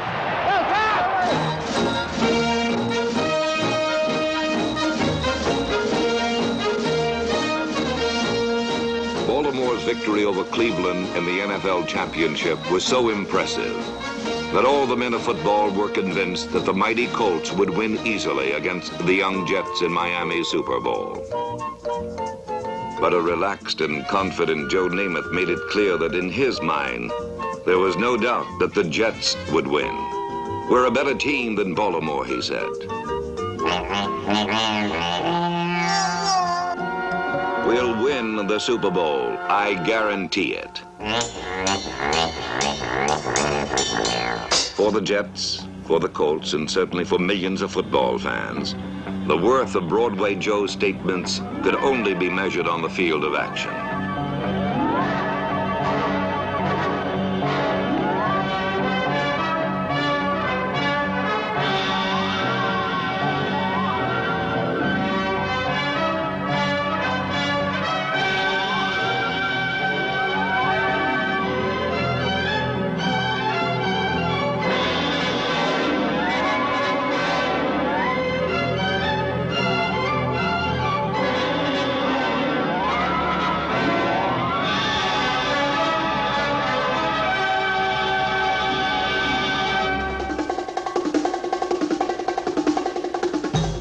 Baltimore's victory over Cleveland in the NFL championship was so impressive that all the men of football were convinced that the mighty Colts would win easily against the young Jets in Miami's Super Bowl. But a relaxed and confident Joe Namath made it clear that in his mind, there was no doubt that the Jets would win. We're a better team than Baltimore, he said. We'll win the Super Bowl, I guarantee it. For the Jets, for the Colts, and certainly for millions of football fans, the worth of Broadway Joe's statements could only be measured on the field of action.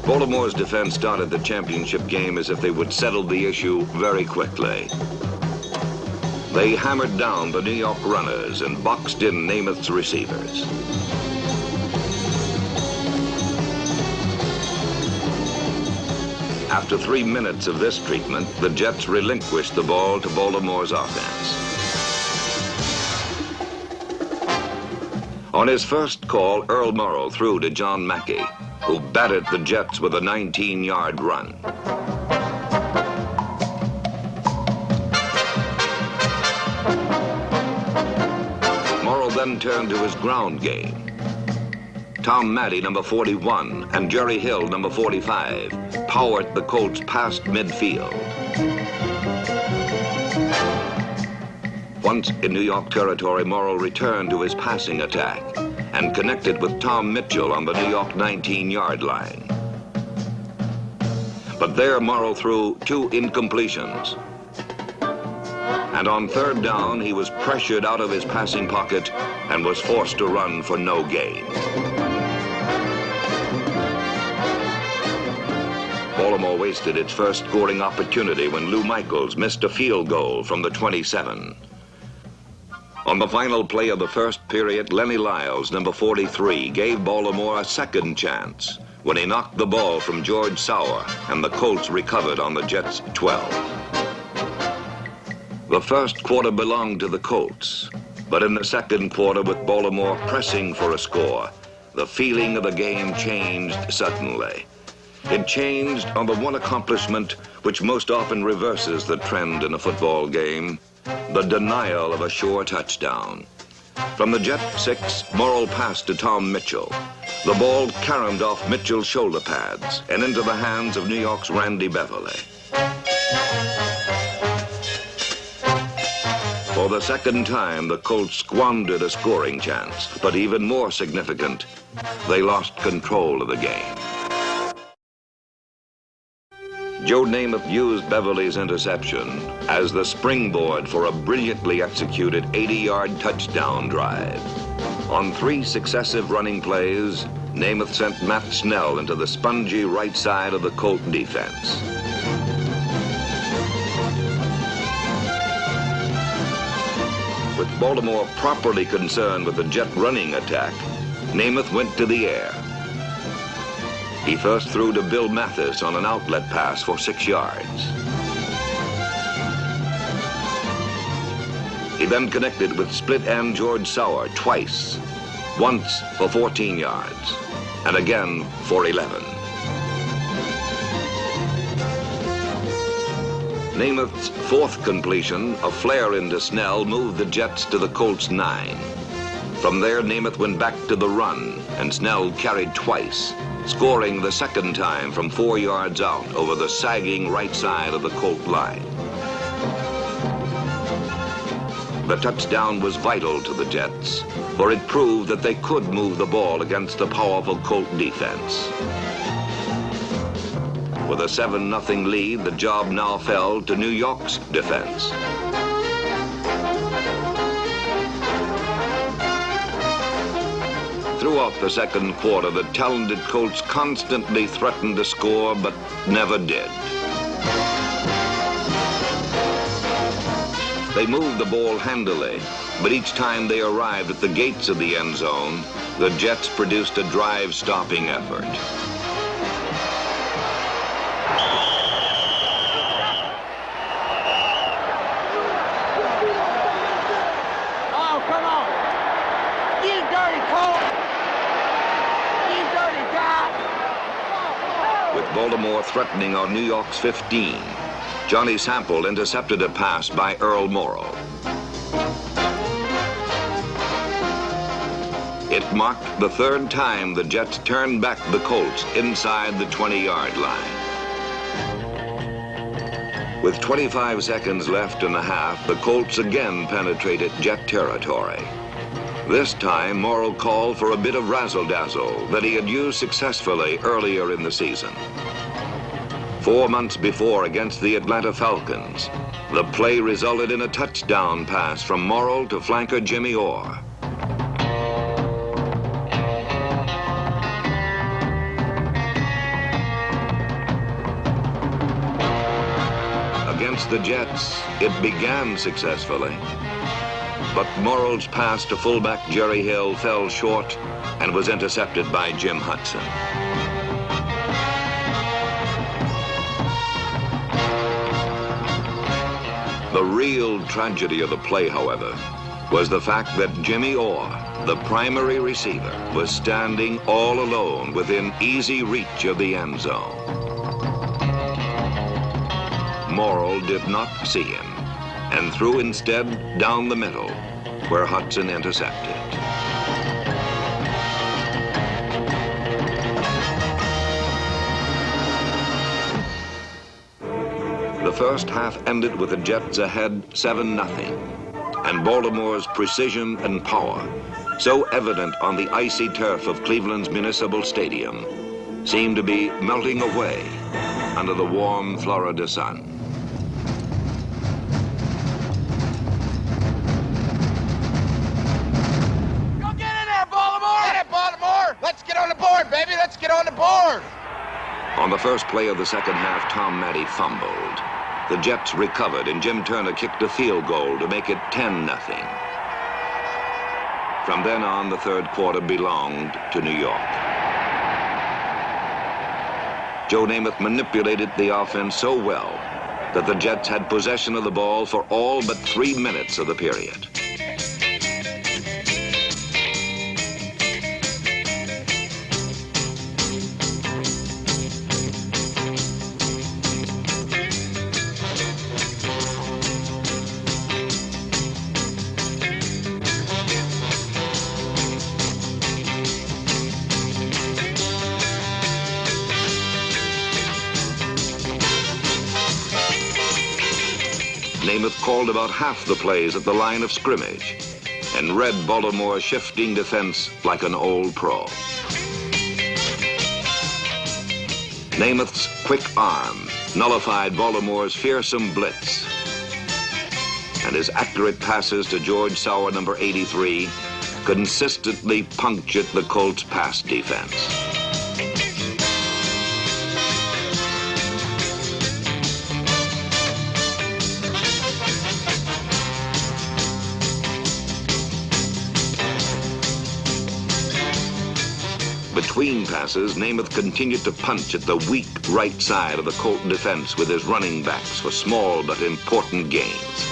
Baltimore's defense started the championship game as if they would settle the issue very quickly. They hammered down the New York runners and boxed in Namath's receivers. After 3 minutes of this treatment, the Jets relinquished the ball to Baltimore's offense. On his first call, Earl Morrow threw to John Mackey, who batted the Jets with a 19-yard run. Morrow then turned to his ground game. Tom Maddy, number 41, and Jerry Hill, number 45, powered the Colts past midfield. Once in New York territory, Morrow returned to his passing attack and connected with Tom Mitchell on the New York 19-yard line. But there Morrow threw 2 incompletions. And on third down, he was pressured out of his passing pocket and was forced to run for no gain. Baltimore wasted its first scoring opportunity when Lou Michaels missed a field goal from the 27. On the final play of the first period, Lenny Lyles, number 43, gave Baltimore a second chance when he knocked the ball from George Sauer, and the Colts recovered on the Jets' 12. The first quarter belonged to the Colts, but in the second quarter, with Baltimore pressing for a score, the feeling of the game changed suddenly. It changed on the one accomplishment which most often reverses the trend in a football game: the denial of a sure touchdown. From the Jet 6, Morrow passed to Tom Mitchell. The ball caromed off Mitchell's shoulder pads and into the hands of New York's Randy Beverly. For the second time, the Colts squandered a scoring chance, but even more significant, they lost control of the game. Joe Namath used Beverly's interception as the springboard for a brilliantly executed 80-yard touchdown drive. On 3 successive running plays, Namath sent Matt Snell into the spongy right side of the Colt defense. With Baltimore properly concerned with the Jet running attack, Namath went to the air. He first threw to Bill Mathis on an outlet pass for 6 yards. He then connected with split end George Sauer twice, once for 14 yards, and again for 11. Namath's 4th completion, a flare into Snell, moved the Jets to the Colts' 9. From there, Namath went back to the run, and Snell carried twice, scoring the second time from 4 yards out over the sagging right side of the Colt line. The touchdown was vital to the Jets, for it proved that they could move the ball against the powerful Colt defense. With a 7-0 lead, the job now fell to New York's defense. Throughout the second quarter, the talented Colts constantly threatened to score, but never did. They moved the ball handily, but each time they arrived at the gates of the end zone, the Jets produced a drive-stopping effort. Oh, come on! You dirty Colt! You dirty guy! With Baltimore threatening on New York's 15, Johnny Sample intercepted a pass by Earl Morrow. It marked the third time the Jets turned back the Colts inside the 20-yard line. With 25 seconds left in the half, the Colts again penetrated Jet territory. This time, Morrow called for a bit of razzle-dazzle that he had used successfully earlier in the season. 4 months before against the Atlanta Falcons, the play resulted in a touchdown pass from Morrow to flanker Jimmy Orr. Against the Jets, it began successfully, but Morrow's pass to fullback Jerry Hill fell short and was intercepted by Jim Hudson. The real tragedy of the play, however, was the fact that Jimmy Orr, the primary receiver, was standing all alone within easy reach of the end zone. Morrow did not see him and threw instead down the middle, where Hudson intercepted. The first half ended with the Jets ahead 7-0, and Baltimore's precision and power, so evident on the icy turf of Cleveland's Municipal Stadium, seemed to be melting away under the warm Florida sun. Go get in there, Baltimore! Get it, Baltimore! Let's get on the board, baby! Let's get on the board! On the first play of the second half, Tom Matty fumbled. The Jets recovered, and Jim Turner kicked a field goal to make it 10-0. From then on, the third quarter belonged to New York. Joe Namath manipulated the offense so well that the Jets had possession of the ball for all but 3 minutes of the period. Namath called about half the plays at the line of scrimmage and read Baltimore's shifting defense like an old pro. Namath's quick arm nullified Baltimore's fearsome blitz, and his accurate passes to George Sauer, number 83, consistently punctured the Colts' pass defense. Between passes, Namath continued to punch at the weak right side of the Colt defense with his running backs for small but important gains.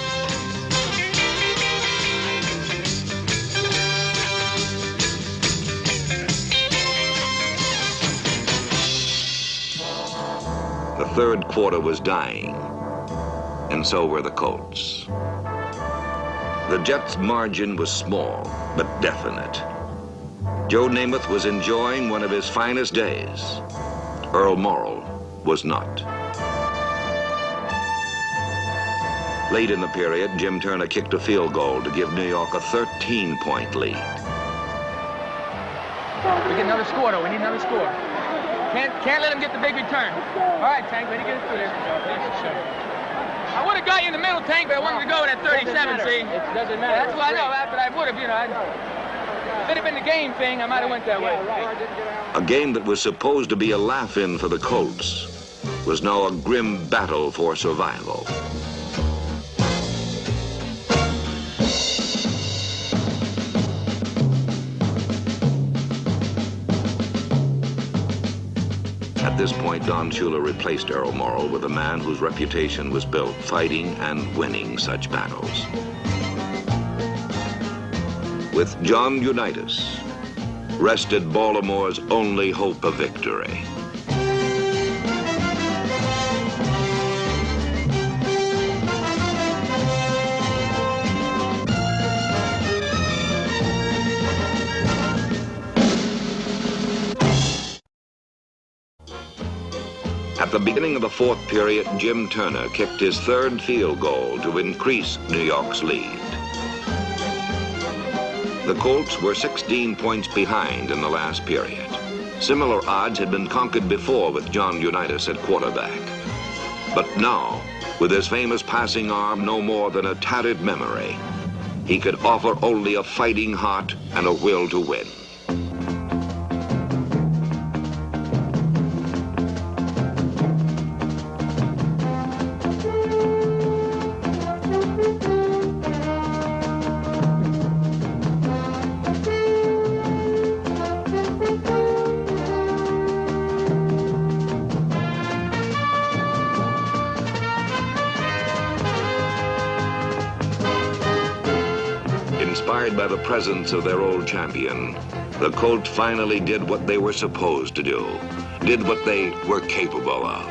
The third quarter was dying, and so were the Colts. The Jets' margin was small but definite. Joe Namath was enjoying one of his finest days. Earl Morrall was not. Late in the period, Jim Turner kicked a field goal to give New York a 13-point lead. We get another score, though. We need another score. Can't let him get the big return. All right, Tank, ready to get us through this. I would have got you in the middle, Tank, but I wanted to go with that 37, see? It doesn't matter. That's what I know, but I would have, you know. If it had been the game thing, I might have went that way. A game that was supposed to be a laugh-in for the Colts was now a grim battle for survival. At this point, Don Shula replaced Earl Morrall with a man whose reputation was built fighting and winning such battles. With John Unitas, rested Baltimore's only hope of victory. At the beginning of the fourth period, Jim Turner kicked his third field goal to increase New York's lead. The Colts were 16 points behind in the last period. Similar odds had been conquered before with John Unitas at quarterback. But now, with his famous passing arm no more than a tattered memory, he could offer only a fighting heart and a will to win. Inspired by the presence of their old champion, the Colts finally did what they were supposed to do, did what they were capable of.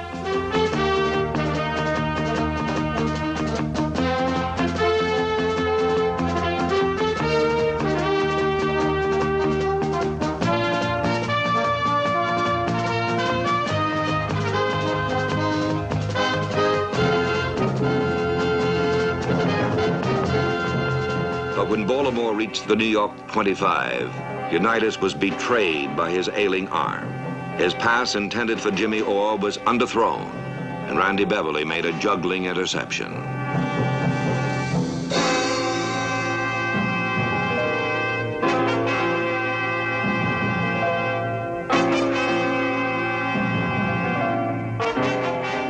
But when Baltimore reached the New York 25, Unitas was betrayed by his ailing arm. His pass intended for Jimmy Orr was underthrown, and Randy Beverly made a juggling interception.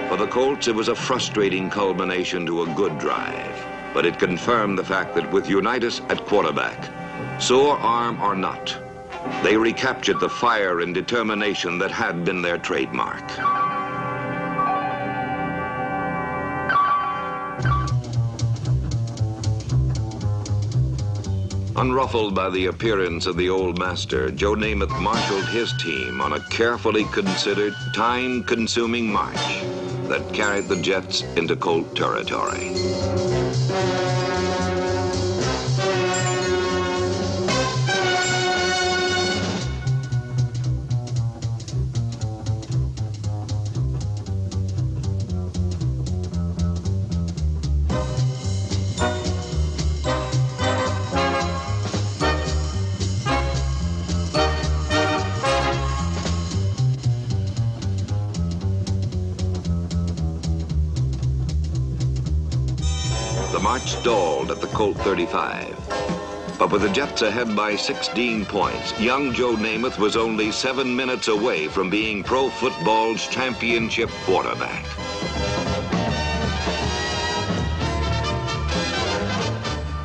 For the Colts, it was a frustrating culmination to a good drive. But it confirmed the fact that with Unitas at quarterback, sore arm or not, they recaptured the fire and determination that had been their trademark. Unruffled by the appearance of the old master, Joe Namath marshaled his team on a carefully considered, time-consuming march that carried the Jets into Colt territory. The march stalled at the Colt 35. But with the Jets ahead by 16 points, young Joe Namath was only 7 minutes away from being pro football's championship quarterback.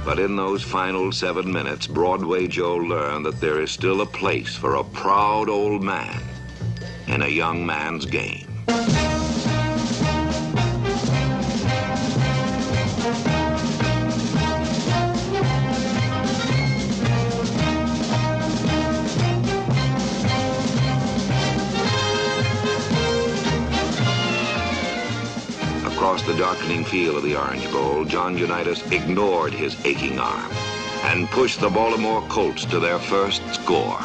But in those final 7 minutes, Broadway Joe learned that there is still a place for a proud old man in a young man's game. Across the darkening field of the Orange Bowl, John Unitas ignored his aching arm. and pushed the Baltimore Colts to their first score.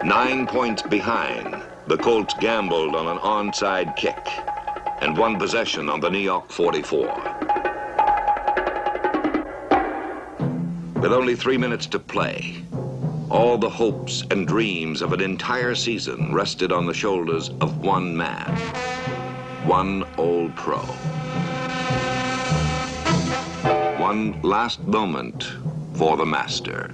Nine points behind, the Colts gambled on an onside kick and won possession on the New York 44. With only 3 minutes to play, all the hopes and dreams of an entire season rested on the shoulders of one man, one old pro. One last moment for the master.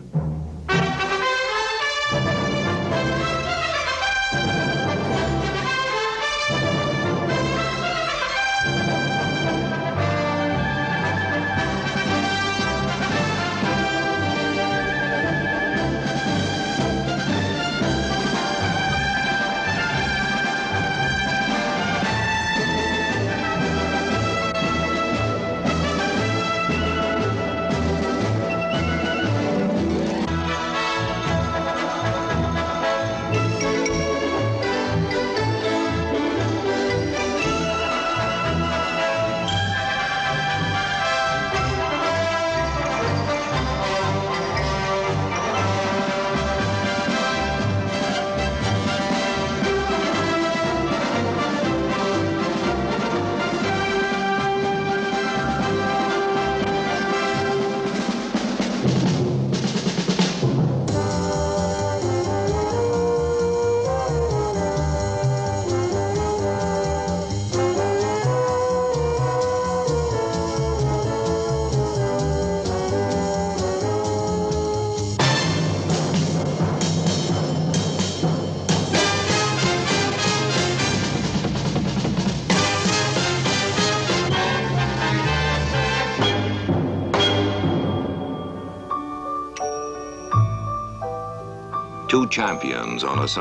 Two champions on a Sunday